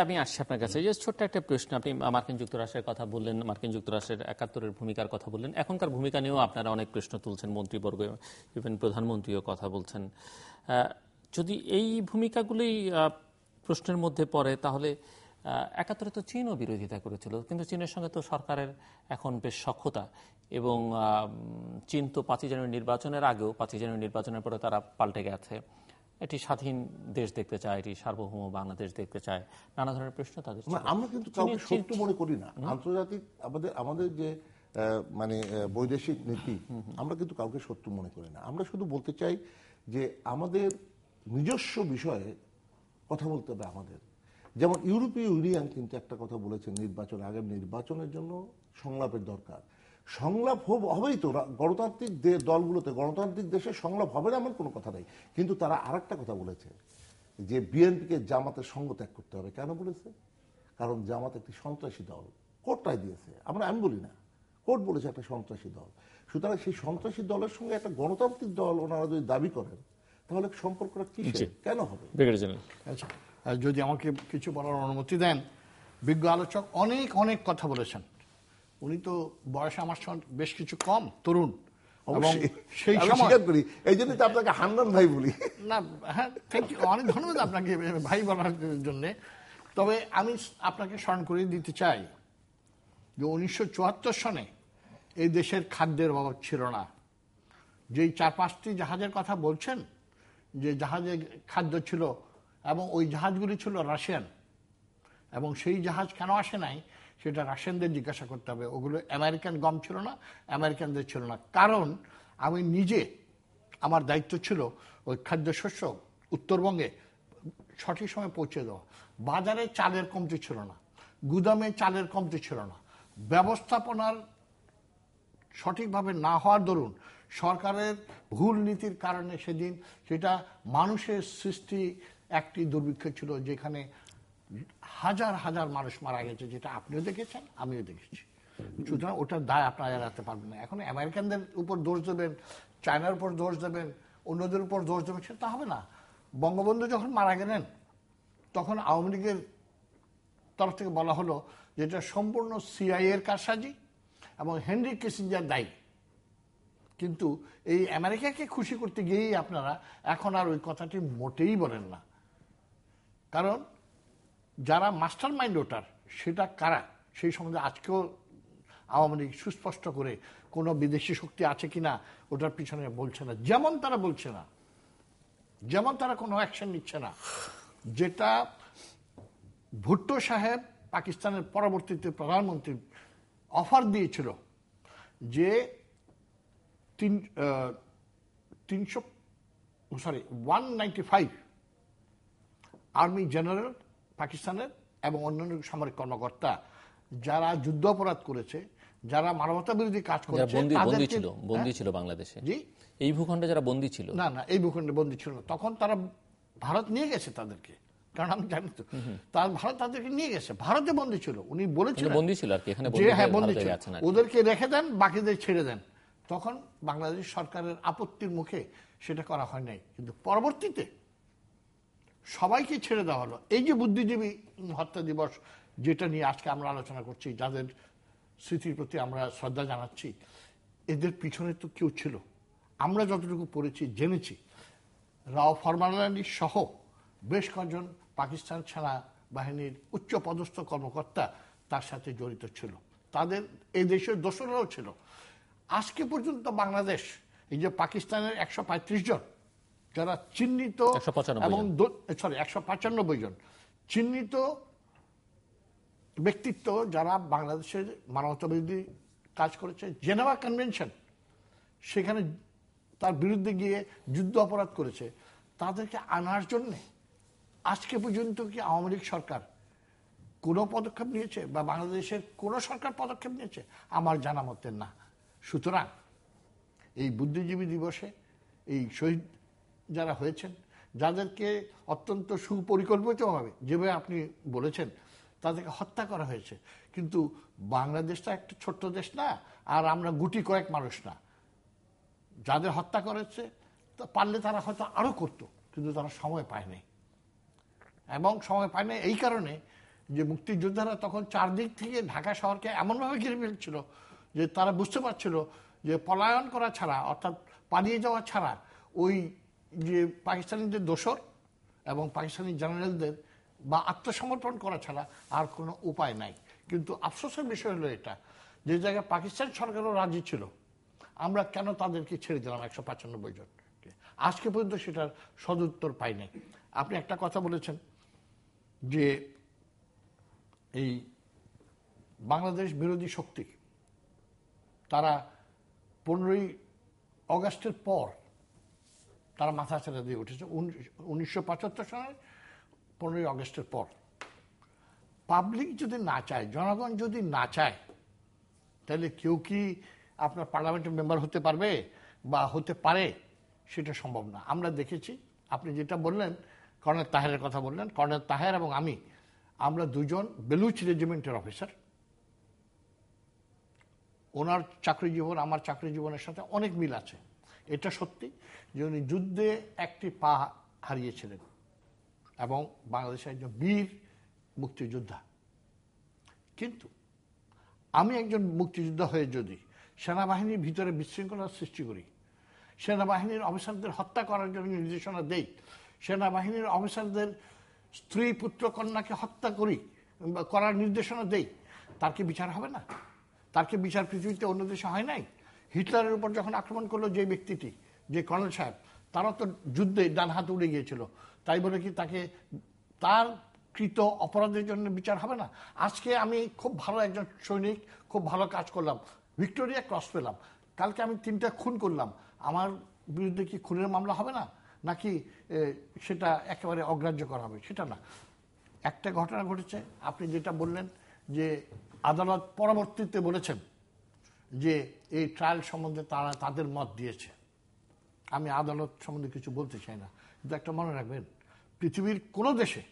আমি আসছি আপনার কাছে। যে ছোট্ট একটা প্রশ্ন, আপনি মার্কিন যুক্তরাষ্ট্রের কথা বললেন, মার্কিন যুক্তরাষ্ট্রের 71-এর ভূমিকার কথা বললেন, এখনকার ভূমিকা নিয়েও আপনারা অনেক প্রশ্ন তুলছেন, মন্ত্রীবর্গ, ইভেন প্রধানমন্ত্রীও কথা বলছেন। যদি এই ভূমিকাগুলি প্রশ্নের মধ্যে পড়ে, তাহলে 71-এ তো চীনও বিরোধিতা করেছিল, কিন্তু চীনের সঙ্গে তো সরকারের এখন বেশ সখ্যতা, এবং চীন তো 5ই জানুয়ারি নির্বাচনের আগেও, 5ই জানুয়ারি নির্বাচনের পরে তারা পাল্টে গেছে, এটি স্বাধীন দেশ দেখতে চায়, এটি সার্বভৌম বাংলাদেশ দেখতে চায়, নানা ধরনের প্রশ্ন তাদের। আমরা কিন্তু কাউকে শত্রু মনে করি না। আন্তর্জাতিক আমাদের যে মানে বৈদেশিক নীতি, আমরা কিন্তু কাউকে শত্রু মনে করি না। আমরা শুধু বলতে চাই যে আমাদের নিজস্ব বিষয়ে কথা বলতে হবে আমাদের। যেমন ইউরোপীয় ইউনিয়ন কিন্তু একটা কথা বলেছেন, আগামী নির্বাচনের জন্য সংলাপের দরকার। সংলাপ হবেই তো, গণতান্ত্রিক দলগুলোতে, গণতান্ত্রিক দেশে সংলাপ হবে না এমন কোনো কথা নেই। কিন্তু তারা আরেকটা কথা বলেছে যে বিএনপিকে জামাতের সঙ্গ ত্যাগ করতে হবে। কেন বলেছে? কারণ জামাত একটি সন্ত্রাসী দল, কোর্ট রায় দিয়েছে। আমি বলি না, কোর্ট বলেছে একটা সন্ত্রাসী দল। সুতরাং সেই সন্ত্রাসী দলের সঙ্গে একটা গণতান্ত্রিক দল ওনারা যদি দাবি করেন, তাহলে সম্পর্কটা কি, কেন হবে? আচ্ছা, যদি আমাকে কিছু বলার অনুমতি দেন, বিজ্ঞ আলোচক অনেক অনেক কথা বলেছেন। উনি তো বয়সে আমার সঙ্গে বেশ কিছু কম, তরুণ, এবং সেই সময় এই জন্য তো আপনাকে হান্নান ভাই বলি না। হ্যাঁ, থ্যাংক ইউ, অনেক ধন্যবাদ আপনাকে ভাই বলার জন্য। তবে আমি আপনাকে স্মরণ করিয়ে দিতে চাই যে 1974 সনে এই দেশের খাদ্যের অভাব ছিল না। যেই 4-5টি জাহাজের কথা বলছেন, যে জাহাজে খাদ্য ছিল, এবং ওই জাহাজগুলি ছিল রাশিয়ান, এবং সেই জাহাজ কেন আসে নাই সেটা রাশিয়ানদের জিজ্ঞাসা করতে হবে। ওগুলো আমেরিকান গম ছিল না, আমেরিকানদের ছিল না। কারণ আমি নিজে আমার দায়িত্ব ছিল ওই খাদ্যশস্য উত্তরবঙ্গে সঠিক সময় পৌঁছে দেওয়া। বাজারে চালের কমতি ছিল না, গুদামে চালের কমতি ছিল না, ব্যবস্থাপনার সঠিকভাবে না হওয়ার দরুন সরকারের ভুল নীতির কারণে সেদিন সেটা মানুষের সৃষ্টি একটি দুর্ভিক্ষ ছিল, যেখানে হাজার হাজার মানুষ মারা গেছে, যেটা আপনিও দেখেছেন আমিও দেখেছি। সুতরাং ওটার দায় আপনারা এড়াতে পারবেন না। এখন আমেরিকানদের উপর দোষ দেবেন, চায়নার উপর দোষ দেবেন, অন্যদের উপর দোষ দেবেন, সেটা হবে না। বঙ্গবন্ধু যখন মারা গেলেন তখন আওয়ামী লীগের তরফ থেকে বলা হলো যে এটা সম্পূর্ণ সিআইএ এর কারসাজি এবং হেনরি কিসিঞ্জার দায়ী। কিন্তু এই আমেরিকাকে খুশি করতে গিয়েই আপনারা এখন আর ওই কথাটি মোটেই বলেন না। কারণ যারা মাস্টার মাইন্ড ওটার সেটা কারা সেই সম্বন্ধে আজকেও আওয়ামী লীগ সুস্পষ্ট করে কোনো বিদেশি শক্তি আছে কিনা ওটার পিছনে বলছে না। যেমন তারা বলছে না, যেমন তারা কোনো অ্যাকশন নিচ্ছে না, যেটা ভুট্টো সাহেব পাকিস্তানের পরবর্তীতে প্রধানমন্ত্রী অফার দিয়েছিল যে 195 আর্মি জেনারেল পাকিস্তানের এবং অন্যান্য সামরিক কর্মকর্তা যারা যুদ্ধ অপরাধ করেছে, যারা মানবতা বিরোধী কাজ করেছে, বন্দী ছিল বাংলাদেশে। জি, এই ভূখণ্ডে যারা বন্দী ছিল, না না এই ভূখণ্ডে বন্দী ছিল না, তখন তারা ভারত নিয়ে গেছে তাদেরকে, কারণ আমি জানি তো তার ভারত তাদেরকে নিয়ে গেছে, ভারতে বন্দী ছিল। উনি বলেছিলেন বন্দী ছিল আর কি, এখানে যে হ্যাঁ বন্দী ছিল, ওদেরকে রেখে দেন, বাকিদের ছেড়ে দেন। তখন বাংলাদেশ সরকারের আপত্তির মুখে সেটা করা হয় নাই, কিন্তু পরবর্তীতে সবাইকে ছেড়ে দেওয়া হলো। এই যে বুদ্ধিজীবী হত্যা দিবস যেটা নিয়ে আজকে আমরা আলোচনা করছি, যাদের স্মৃতির প্রতি আমরা শ্রদ্ধা জানাচ্ছি, এদের পিছনে তো কেউ ছিল, আমরা যতটুকু পড়েছি জেনেছি, রাও ফরমানানি সহ বেশ কয়েকজন পাকিস্তান সেনা বাহিনীর উচ্চ পদস্থ কর্মকর্তা তার সাথে জড়িত ছিল, তাদের এই দেশের দোসররাও ছিল। আজকে পর্যন্ত বাংলাদেশ এই যে পাকিস্তানের 135 জন যারা চিহ্নিত এবং 195 জন চিহ্নিত ব্যক্তিত্ব যারা বাংলাদেশের মানবতাবিরোধী কাজ করেছে, জেনেভা কনভেনশন সেখানে তার বিরুদ্ধে গিয়ে যুদ্ধ অপরাধ করেছে, তাদেরকে আনার জন্যে আজকে পর্যন্ত কি আওয়ামী লীগ সরকার কোনো পদক্ষেপ নিয়েছে বা বাংলাদেশের কোনো সরকার পদক্ষেপ নিয়েছে? আমার জানা মতে না। সুতরাং এই বুদ্ধিজীবী দিবসে এই শহীদ যারা হয়েছেন, যাদেরকে অত্যন্ত সুপরিকল্পিতভাবে যেভাবে আপনি বলেছেন তাদেরকে হত্যা করা হয়েছে, কিন্তু বাংলাদেশটা একটা ছোট্ট দেশ না, আর আমরা গুটি কয়েক মানুষ না। যাদের হত্যা করেছে পারলে তারা হয়তো আরো করতো, কিন্তু তারা সময় পায় নাই। এবং সময় পায় না এই কারণে যে মুক্তিযোদ্ধারা তখন চারদিক থেকে ঢাকা শহরকে এমনভাবে ঘিরে ফেলছিল যে তারা বুঝতে পারছিল যে পলায়ন করা ছাড়া, অর্থাৎ পালিয়ে যাওয়া ছাড়া, ওই যে পাকিস্তানিদের দোসর এবং পাকিস্তানি জেনারেলদের বা আত্মসমর্পণ করা ছাড়া আর কোনো উপায় নাই। কিন্তু আফসোসের বিষয় হলো এটা, যে জায়গায় পাকিস্তান সরকারও রাজি ছিল, আমরা কেন তাদেরকে ছেড়ে দিলাম 195 জন? আজকে পর্যন্ত সেটার সদুত্তর পাই নাই। আপনি একটা কথা বলেছেন যে এই বাংলাদেশ বিরোধী শক্তি তারা 15ই অগাস্টের পর তারা মাথা ছেড়ে দিয়ে উঠেছে। 1975 সালে 15ই অগাস্টের পর পাবলিক যদি না চায়, জনগণ যদি না চায়, তাহলে কেউ কি আপনার পার্লামেন্টের মেম্বার হতে পারবে বা হতে পারে? সেটা সম্ভব না। আমরা দেখেছি, আপনি যেটা বললেন কর্নেল তাহেরের কথা বললেন, কর্নেল তাহের এবং আমরা দুজন বেলুচ রেজিমেন্টের অফিসার। ওনার চাকরি জীবন আমার চাকরি জীবনের সাথে অনেক মিল আছে। এটা সত্যি যে উনি যুদ্ধে একটি পা হারিয়েছিলেন এবং বাংলাদেশের একজন বীর মুক্তিযোদ্ধা। কিন্তু আমি একজন মুক্তিযোদ্ধা হয়ে যদি সেনাবাহিনীর ভিতরে বিশৃঙ্খলার সৃষ্টি করি, সেনাবাহিনীর অফিসারদের হত্যা করার জন্য নির্দেশনা দেই, সেনাবাহিনীর অফিসারদের স্ত্রী পুত্র কন্যাকে হত্যা করার নির্দেশনা দেই, তার কি বিচার হবে না? তার কি বিচার পৃথিবীতে অন্য দেশে হয় নাই? হিটলারের উপর যখন আক্রমণ করলো যে ব্যক্তিটি, যে কর্নেল সাহেব, তারা তো যুদ্ধে ডান হাত উড়ে গিয়েছিল, তাই বলে কি তাকে তার কৃত অপরাধের জন্য বিচার হবে না? আজকে আমি খুব ভালো একজন সৈনিক, খুব ভালো কাজ করলাম, ভিক্টোরিয়া ক্রস পেলাম, কালকে আমি 3টা খুন করলাম, আমার বিরুদ্ধে কি খুনের মামলা হবে না, নাকি সেটা একেবারে অগ্রাহ্য করা হবে? সেটা না। একটা ঘটনা ঘটেছে, আপনি যেটা বললেন যে আদালত পরবর্তীতে বলেছেন যে এই ট্রায়াল সম্বন্ধে তারা তাদের মত দিয়েছে। আমি আদালত সম্বন্ধে কিছু বলতে চাই না, কিন্তু একটা মনে রাখবেন, পৃথিবীর কোনো দেশে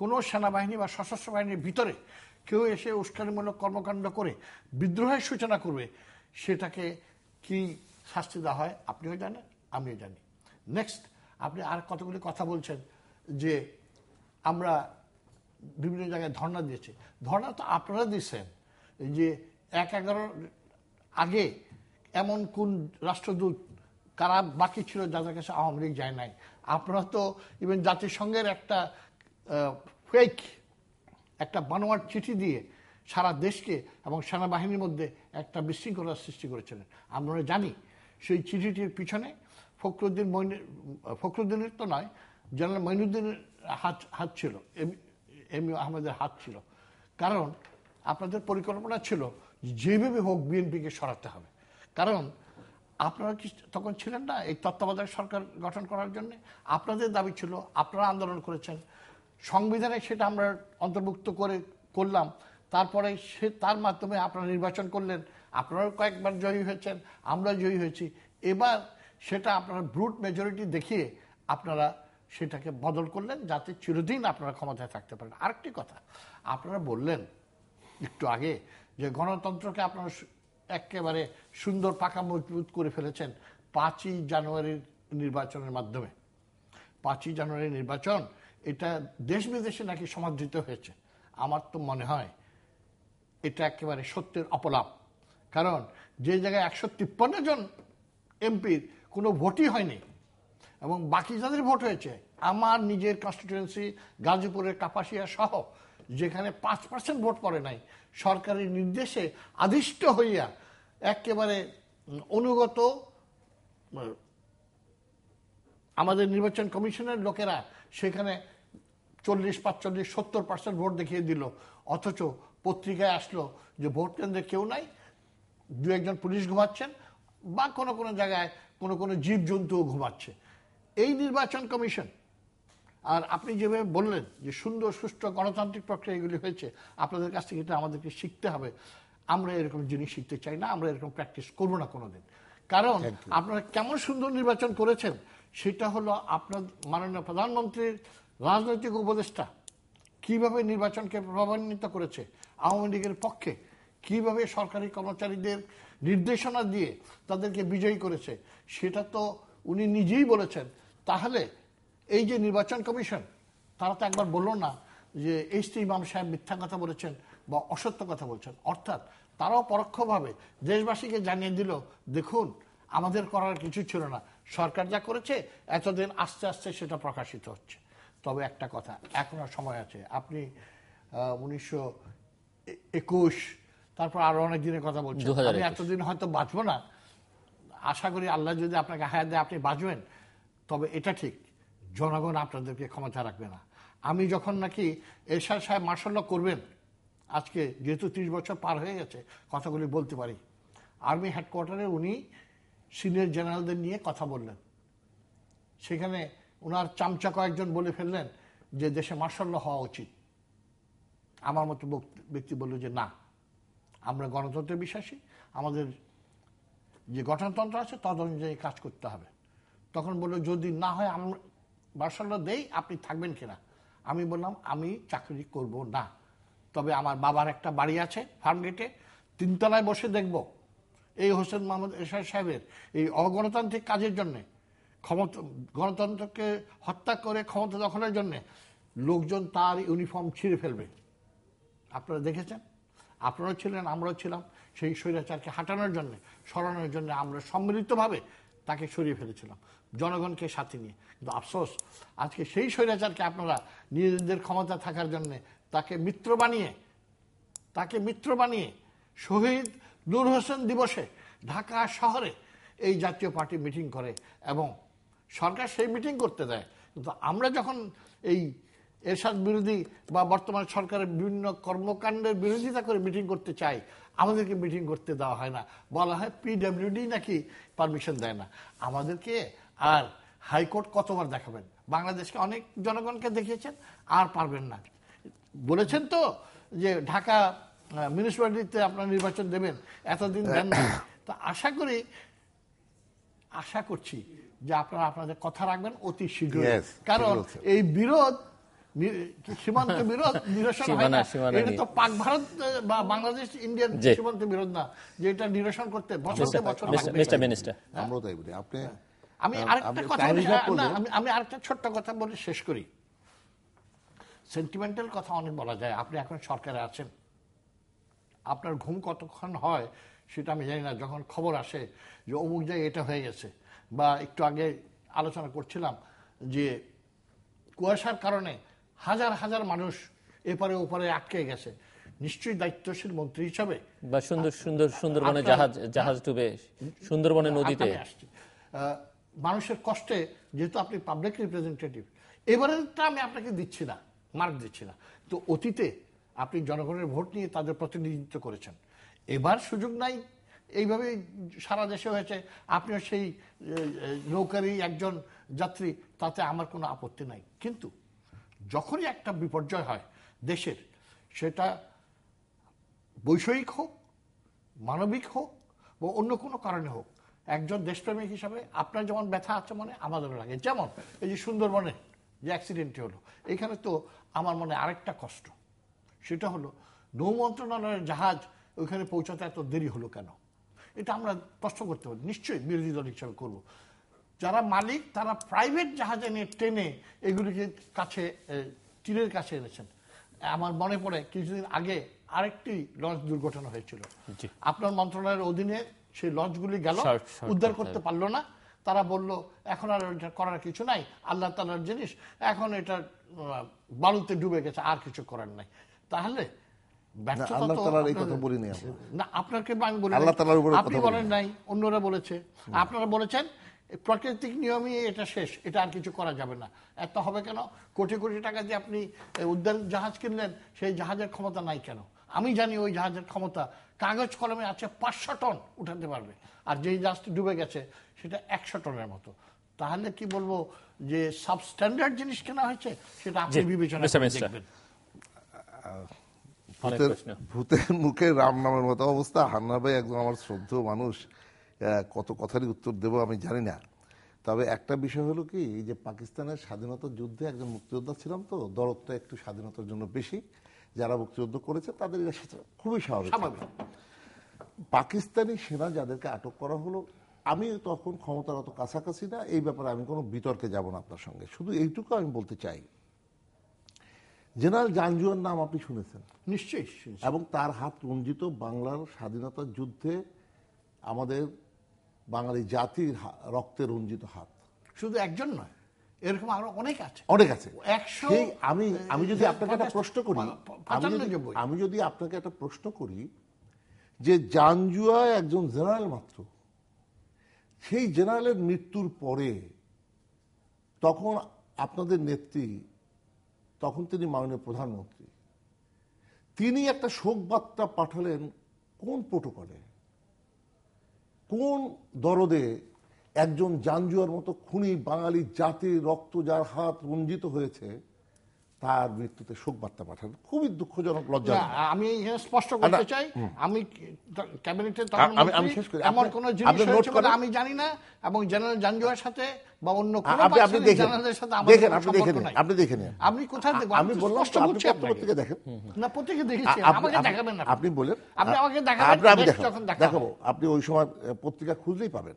কোনো সেনাবাহিনী বা সশস্ত্র বাহিনীর ভিতরে কেউ এসে উস্কানিমূলক কর্মকাণ্ড করে বিদ্রোহের সূচনা করবে, সেটাকে কি শাস্তি দেওয়া হয় আপনিও জানেন, আমিও জানি। নেক্সট, আপনি আর কতগুলি কথা বলছেন যে আমরা বিভিন্ন জায়গায় ধর্ণা দিয়েছি। ধর্ণা তো আপনারা দিচ্ছেন যে 1/11 আগে এমন কোন রাষ্ট্রদূত কারা বাকি ছিল যাদের কাছে আওয়ামী লীগ যায় নাই। আপনারা তো ইভেন জাতিসংঘের একটা ফেক একটা বানোয়ার চিঠি দিয়ে সারা দেশকে এবং সেনাবাহিনীর মধ্যে একটা বিশৃঙ্খলার সৃষ্টি করেছিলেন। আমরা জানি সেই চিঠিটির পিছনে ফখরুদ্দিনের তো নয়, জেনারেল মঈনুদ্দিনের হাত ছিল, এম ইউ আহমেদের হাত ছিল। কারণ আপনাদের পরিকল্পনা ছিল যেভাবে হোক বিএনপিকে সরাতে হবে। কারণ আপনারা কি তখন ছিলেন না এই তত্ত্বাবধায়ক সরকার গঠন করার জন্য? আপনাদের দাবি ছিল, আপনারা আন্দোলন করেছেন, সংবিধানে সেটা আমরা অন্তর্ভুক্ত করলাম। তারপরে তার মাধ্যমে আপনারা নির্বাচন করলেন, আপনারাও কয়েকবার জয়ী হয়েছেন, আমরা জয়ী হয়েছি। এবার সেটা আপনারা ব্রুট মেজরিটি দেখিয়ে আপনারা সেটাকে বদল করলেন যাতে চিরদিন আপনারা ক্ষমতায় থাকতে পারেন। আরেকটি কথা, আপনারা বললেন একটু আগে যে গণতন্ত্রকে আপনারা একেবারে সুন্দর পাকা মজবুত করে ফেলেছেন 5ই জানুয়ারির নির্বাচনের মাধ্যমে। 5ই জানুয়ারির নির্বাচন এটা দেশ বিদেশে নাকি সমাদৃত হয়েছে। আমার তো মনে হয় এটা একেবারে সত্যের অপলাপ। কারণ যে জায়গায় 153 জন এমপির কোনো ভোটই হয়নি এবং বাকি যাদের ভোট হয়েছে, আমার নিজের কনস্টিটিউয়েন্সি গাজীপুরের কাপাসিয়া সহ যেখানে 5% ভোট পড়ে নাই, সরকারি নির্দেশে আদিষ্ট হইয়া একেবারে অনুগত আমাদের নির্বাচন কমিশনের লোকেরা সেখানে 40-45-70% ভোট দেখিয়ে দিল। অথচ পত্রিকায় আসলো যে ভোট কেন্দ্রে কেউ নাই, 2-1 পুলিশ ঘুমাচ্ছেন বা কোনো কোনো জায়গায় কোনো জীবজন্তুও ঘুমাচ্ছে। এই নির্বাচন কমিশন, আর আপনি যেভাবে বললেন যে সুন্দর সুষ্ঠু গণতান্ত্রিক প্রক্রিয়া এগুলি হয়েছে, আপনাদের কাছ থেকে এটা আমাদেরকে শিখতে হবে। আমরা এরকম জিনিস শিখতে চাই না, আমরা এরকম প্র্যাকটিস করবো না কোনোদিন। কারণ আপনারা কেমন সুন্দর নির্বাচন করেছেন সেটা হলো আপনার মাননীয় প্রধানমন্ত্রীর রাজনৈতিক উপদেষ্টা কিভাবে নির্বাচনকে প্রভাবান্বিত করেছে, আওয়ামী লীগের পক্ষে কিভাবে সরকারি কর্মচারীদের নির্দেশনা দিয়ে তাদেরকে বিজয়ী করেছে, সেটা তো উনি নিজেই বলেছেন। তাহলে এই যে নির্বাচন কমিশন, তারা তো একবার বলল না যে এইচটি ইমাম সাহেব মিথ্যা কথা বলেছেন বা অসত্য কথা বলছেন। অর্থাৎ তারাও পরোক্ষভাবে দেশবাসীকে জানিয়ে দিল, দেখুন আমাদের করার কিছু ছিল না, সরকার যা করেছে এতদিন আস্তে আস্তে সেটা প্রকাশিত হচ্ছে। তবে একটা কথা, এখনো সময় আছে। আপনি 1921 তারপর আরো অনেক দিনের কথা বলছেন। আমি এতদিন হয়তো বাঁচবো না, আশা করি আল্লাহ যদি আপনাকে হায়াত দেয় আপনি বাঁচবেন। তবে এটা ঠিক, জনগণ আপনাদেরকে ক্ষমতা রাখবে না। আমি যখন নাকি এরশাদ সাহেব মার্শাল ল করবেন, আজকে যেহেতু 30 বছর পার হয়ে গেছে কথাগুলি বলতে পারি, আর্মি হেডকোয়ার্টারে উনি সিনিয়র জেনারেলদের নিয়ে কথা বললেন। সেখানে ওনার চামচা কয়েকজন বলে ফেললেন যে দেশে মার্শাল ল হওয়া উচিত। আমার মতো ব্যক্তি বলল যে না, আমরা গণতন্ত্রে বিশ্বাসী, আমাদের যে গঠনতন্ত্র আছে তদ অনুযায়ী কাজ করতে হবে। তখন বললো যদি না হয় আমরা মার্শাল ল দেই, আপনি থাকবেন কিনা? আমি বললাম আমি চাকরি করব না, তবে আমার বাবার একটা বাড়ি আছে ফার্মগেটে, 3 তলায় বসে দেখব এই হোসেন মোহাম্মদ এরশাদ সাহেবের এই অগণতান্ত্রিক কাজের জন্যে, গণতন্ত্রকে হত্যা করে ক্ষমতা দখলের জন্যে লোকজন তার ইউনিফর্ম ছিঁড়ে ফেলবে। আপনারা দেখেছেন, আপনারাও ছিলেন, আমরাও ছিলাম। সেই স্বৈরাচারকে হাঁটানোর জন্য, সরানোর জন্য আমরা সম্মিলিতভাবে তাকে সরিয়ে ফেলেছিলাম জনগণকে সাথে নিয়ে। কিন্তু আফসোস, আজকে সেই স্বৈরাচারকে আপনারা নিজেদের ক্ষমতা থাকার জন্য তাকে মিত্র বানিয়ে শহীদ নূর হোসেন দিবসে ঢাকা শহরে এই জাতীয় পার্টি মিটিং করে এবং সরকার সেই মিটিং করতে দেয়। কিন্তু আমরা যখন এই এরশাদ বিরোধী বা বর্তমান সরকারের বিভিন্ন কর্মকাণ্ডের বিরোধিতা করে মিটিং করতে চাই, আমাদেরকে মিটিং করতে দেওয়া হয় না, বলা হয় পিডব্লিউডি নাকি পারমিশন দেয় না। আমাদেরকে আর হাইকোর্ট কতবার দেখাবেন? বাংলাদেশকে অনেক জনগণকে দেখিয়েছেন, আর পারবেন না। বলেছেন তো যে ঢাকা মিউনিসিপ্যালিটিতে আপনারা নির্বাচন দেবেন, এতদিন দেন না। তো আশা করছি যে আপনারা আপনাদের কথা রাখবেন অতি শীঘ্রই। কারণ এই বিরোধ, সীমান্ত বিরোধ নিরসন হয় না, এটা তো পাক ভারত বা বাংলাদেশ ইন্ডিয়ান সীমান্ত বিরোধ না, যে এটা নিরসন করতে বছর বছর লাগবে। আমরাও তাই বলি। আপনি আমি আরেকটা কথা বলি, আমি আরেকটা ছোট্ট কথা বলে শেষ করি। সেন্টিমেন্টাল কথা অনেক বলা যায়। আপনি এখন সরকারে আছেন, আপনার ঘুম কতক্ষণ হয় সেটা আমি জানি না। যখন খবর আসে যে অমুক জায়গায় এটা হয়ে গেছে, বা একটু আগে আলোচনা করছিলাম যে কুয়াশার কারণে হাজার হাজার মানুষ এপারে ওপারে আটকে গেছে, নিশ্চয়ই দায়িত্বশীল মন্ত্রী হিসাবে, বা সুন্দরবনে জাহাজ ডুবে সুন্দরবনের নদীতে মানুষের কষ্টে, যেহেতু আপনি পাবলিক রিপ্রেজেন্টেটিভ, এবারেরটা আমি আপনাকে দিচ্ছি না, মার্ক দিচ্ছি না, তো অতীতে আপনি জনগণের ভোট নিয়ে তাদের প্রতিনিধিত্ব করেছেন। এবার সুযোগ নাই, এইভাবে সারা দেশে হয়েছে, আপনিও সেই নৌকারই একজন যাত্রী, তাতে আমার কোনো আপত্তি নাই। কিন্তু যখনই একটা বিপর্যয় হয় দেশের, সেটা বৈষয়িক হোক, মানবিক হোক বা অন্য কোনো কারণে হোক, একজন দেশপ্রেমিক হিসাবে আপনার যেমন ব্যথা আছে মনে, আমাদেরও লাগে। যেমন এই যে সুন্দরবনে যে অ্যাক্সিডেন্টটি হলো, এইখানে তো আমার মনে আরেকটা কষ্ট, সেটা হলো নৌ মন্ত্রণালয়ের জাহাজ ওইখানে পৌঁছাতে এত দেরি হলো কেন? এটা আমরা প্রশ্ন করতে পারি, নিশ্চয়ই বিরোধী দল হিসাবে করব। যারা মালিক তারা প্রাইভেট জাহাজে নিয়ে টেনে এগুলিকে কাছে, তীরের কাছে এনেছেন। আমার মনে পড়ে কিছুদিন আগে আরেকটি লঞ্চ দুর্ঘটনা হয়েছিল, আপনার মন্ত্রণালয়ের অধীনে সেই লঞ্চগুলি গেল, উদ্ধার করতে পারলো না। তারা বলল এখন আর এটা করার কিছু নাই, আল্লাহ তাআলার জিনিস, এখন এটা বালুতে ডুবে গেছে, আর কিছু করার নাই। তাহলে আপনি বলেন নাই, অন্যরা বলেছে, আপনারা বলেছেন প্রাকৃতিক নিয়মই এটা শেষ, এটা আর কিছু করা যাবে না। এত হবে কেন? কোটি কোটি টাকা দিয়ে আপনি উদ্যান জাহাজ কিনলেন, সেই জাহাজের ক্ষমতা নাই কেন? আমি জানি ওই জাহাজের ক্ষমতা কাগজ কলমে আছে 500 টন উঠাতে পারবে, আর যেই জাহাজটি ডুবে গেছে সেটা 100 টনের মতো। তাহলে কি বলবো যে সাবস্ট্যান্ডার্ড জিনিস কেনা হয়েছে, সেটা আপনি বিবেচনা করে দেখবেন। ভূতের মুখে রাম নামের মতো অবস্থা। হান্না ভাই একজন আমার শ্রদ্ধেয় মানুষ, কত কথারই উত্তর দেব আমি জানি না। তবে একটা বিষয় হলো কি, যে পাকিস্তানের স্বাধীনতার যুদ্ধে একজন মুক্তিযোদ্ধা ছিলাম, তো দরদটা একটু স্বাধীনতার জন্য বেশি। যারা মুক্তিযুদ্ধ করেছে তাদের এটা খুবই স্বাভাবিক। পাকিস্তানি সেনা যাদেরকে আটক করা হলো, আমি তখন ক্ষমতার অত কাছাকাছি না, এই ব্যাপারে আমি কোনো বিতর্কে যাব না আপনার সঙ্গে। শুধু এইটুকু আমি বলতে চাই, জেনারেল জাঞ্জুয়ার নাম আপনি শুনেছেন নিশ্চয়ই, এবং তার হাত রঞ্জিত বাংলার স্বাধীনতার যুদ্ধে আমাদের বাঙালি জাতির রক্তে রঞ্জিত হাত। শুধু একজন নয়, এরকম আরো অনেক আছে, অনেক আছে। আমি যদি আপনাকে একটা প্রশ্ন করি, আমি যদি আপনাকে একটা প্রশ্ন করি যে জাঞ্জুয়া একজন জেনারেল মাত্র, সেই জেনারেলের মৃত্যুর পরে তখন আপনাদের নেত্রী, তখন তিনি মাননীয় প্রধানমন্ত্রী, তিনি একটা শোক বার্তা পাঠালেন কোন প্রোটোকলে, কোন দরদে একজন জাঞ্জুয়ার মতো খুনি বাঙালি জাতির রক্ত যার হাত রঞ্জিত হয়েছে তার মৃত্যুতে শোক বার্তা পাঠান। খুবই দুঃখজনক, লজ্জা। আমি এখানে স্পষ্ট করতে চাই, আমি ক্যাবিনেটে এমন কোন জিনিস হয়েছে বলে আমি জানি না, এবং জেনারেল জাঞ্জুয়ার সাথে বা অন্য কোনো জেনারেলের সাথে আমার সম্পর্ক নাই। আপনি দেখেন, আপনি কোথায় দেখবেন? আমি বললাম পত্রিকা দেখেন না, পত্রিকা দেখেছি, আমাকে দেখাবেন না। আপনি বলেন, আপনি আমাকে দেখাবেন, যখন দেখাবো আপনি ওই সময় পত্রিকা খুঁজলেই পাবেন।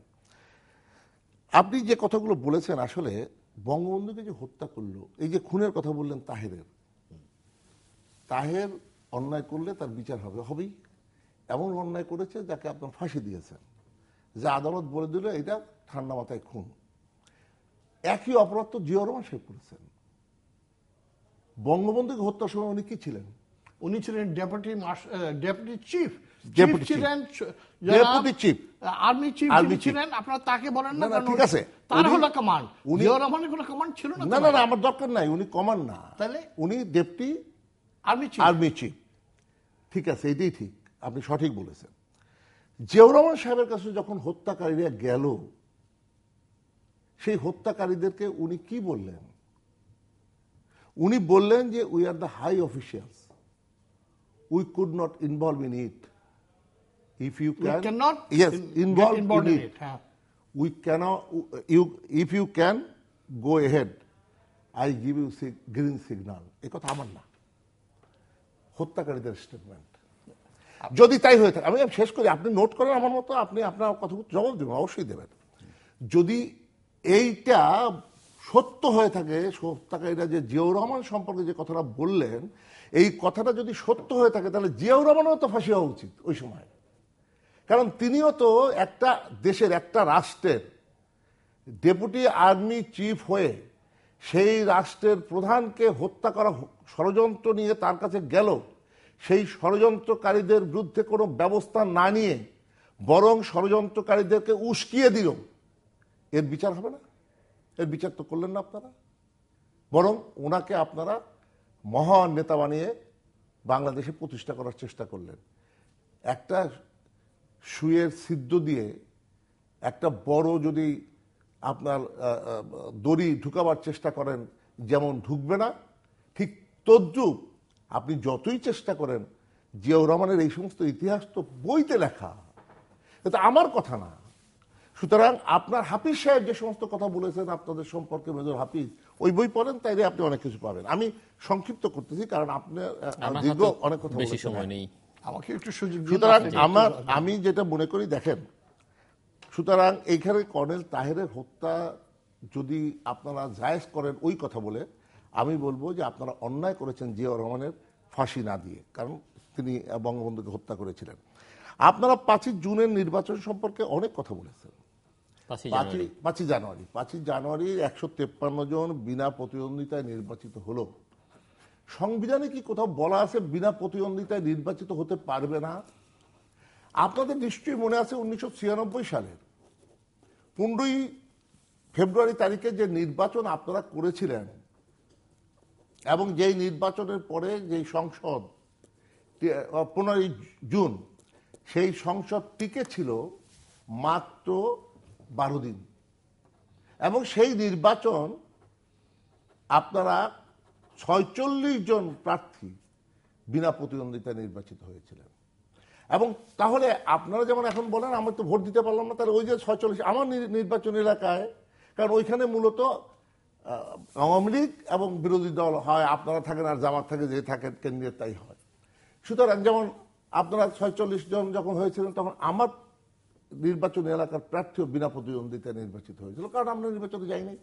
আপনি যে কথাগুলো বলেছেন, আসলে বঙ্গবন্ধুকে যে হত্যা করলো, এই যে খুনের কথা বললেন তাহের অন্যায় করলে তার বিচার হবেই। এমন অন্যায় করেছে যাকে আপনার ফাঁসি দিয়েছেন, যে আদালত বলে দিল এটা ঠান্ডা মাথায় খুন। একই অপরাধ তো জিয়া রহমান সাহেব করেছেন। বঙ্গবন্ধুকে হত্যার সময় উনি কি ছিলেন? উনি ছিলেন ডেপুটি চিফ, Deputy ছিলেন Deputy chief। Army chief Army chief। ছিলেন, আপনারা তাকে বলেন না, না, কারণ ঠিক আছে। তার উনি- হলো কমান্ড, উনি- জিয়াউর রহমানের কোনো কমান্ড ছিল না। না না না, আমার দরকার নাই, উনি কমান্ড না, তাহলে? উনি deputy army chief. Army chief. ঠিক আছে, এটাই ঠিক, আপনি সঠিক বলেছেন। জিয়াউর রহমান সাহেবের কাছে যখন হত্যাকারীরা গেল, সেই হত্যাকারীদেরকে উনি কি বললেন? উনি বললেন যে we are the high officials, we could not involve in it, if you We can cannot yes get involve involved in in it, it, হ্যাঁ। we cannot, if you can go ahead, I give you green signal। এ কথা আমার না, হত্যাকারীদের statement. যদি তাই হয়ে থাকে, আমি শেষ করি, আপনি নোট করেন আমার মতো, আপনি আপনার কথা জবাব দেবেন, অবশ্যই দেবেন। যদি এইটা সত্য হয়ে থাকে, হত্যাকারীরা যে জিয়াউর রহমান সম্পর্কে যে কথাটা বললেন, এই কথাটা যদি সত্য হয়ে থাকে, তাহলে জিয়াউর রহমানও তো ফাঁসি হওয়া উচিত ওই সময়। কারণ তিনিও তো একটা দেশের, একটা রাষ্ট্রের ডেপুটি আর্মি চিফ হয়ে সেই রাষ্ট্রের প্রধানকে হত্যা করা ষড়যন্ত্র নিয়ে তার কাছে গেল, সেই ষড়যন্ত্রকারীদের বিরুদ্ধে কোনো ব্যবস্থা না নিয়ে বরং ষড়যন্ত্রকারীদেরকে উস্কিয়ে দিল। এর বিচার হবে না? এর বিচার তো করলেন না আপনারা, বরং ওনাকে আপনারা মহান নেতা বানিয়ে বাংলাদেশে প্রতিষ্ঠা করার চেষ্টা করলেন। একটা সুয়ের ছিদ্র দিয়ে একটা বড় যদি আপনার দড়ি ঢুকাবার চেষ্টা করেন, যেমন ঢুকবে না, ঠিক তদ্রূপ আপনি যতই চেষ্টা করেন, জিয়াউর রহমানের এই সমস্ত ইতিহাস তো বইতে লেখা, এটা আমার কথা না। সুতরাং আপনার হাফিজ সাহেব যে সমস্ত কথা বলেছেন আপনাদের সম্পর্কে, মেজর হাফিজ, ওই বই পড়েন, তাইলে আপনি অনেক কিছু পাবেন। আমি সংক্ষিপ্ত করতেছি কারণ আপনার দীর্ঘ অনেক কথা বেশি বলেছেন। সময় নেই। আমাকে একটু সুযোগ দিন। সুতরাং আমি যেটা মনে করি, দেখেন, সুতরাং এইখানে কর্নেল তাহেরের হত্যা যদি আপনারা জায়েজ করেন ওই কথা বলে, আমি বলবো যে আপনারা অন্যায় করেছেন জিয়াউর রহমানের ফাঁসি না দিয়ে, কারণ তিনি বঙ্গবন্ধুকে হত্যা করেছিলেন। আপনারা 5 জুনের নির্বাচন সম্পর্কে অনেক কথা বলেছেন। 5 জানুয়ারি 153 জন বিনা প্রতিদ্বন্দ্বিতায় নির্বাচিত হলো। সংবিধানে কি কোথাও বলা আছে বিনা প্রতিদ্বন্দ্বিতায় নির্বাচিত হতে পারবে না? আপনাদের নিশ্চয়ই মনে আছে 1996 সালের 15ই ফেব্রুয়ারি তারিখে যে নির্বাচন আপনারা করেছিলেন, এবং যেই নির্বাচনের পরে যেই সংসদ 15ই জুন, সেই সংসদ টিকে ছিল মাত্র 12 দিন, এবং সেই নির্বাচন আপনারা 46 জন প্রার্থী বিনা প্রতিদ্বন্দ্বিতায় নির্বাচিত হয়েছিলেন। এবং তাহলে আপনারা যেমন এখন বলেন আমরা তো ভোট দিতে পারলাম না, তাহলে ওই যে 46 আমার নির্বাচন এলাকায়, কারণ ওইখানে মূলত আওয়ামী লীগ এবং বিরোধী দল হয়, আপনারা থাকেন আর জামাত থাকে, যে থাকেন কেন্দ্রীয় তাই হয়। সুতরাং যেমন আপনারা 46 জন যখন হয়েছিলেন, তখন আমার নির্বাচনী এলাকার প্রার্থীও বিনা প্রতিদ্বন্দ্বিতায় নির্বাচিত হয়েছিল, কারণ আমরা নির্বাচনে যাই নাই।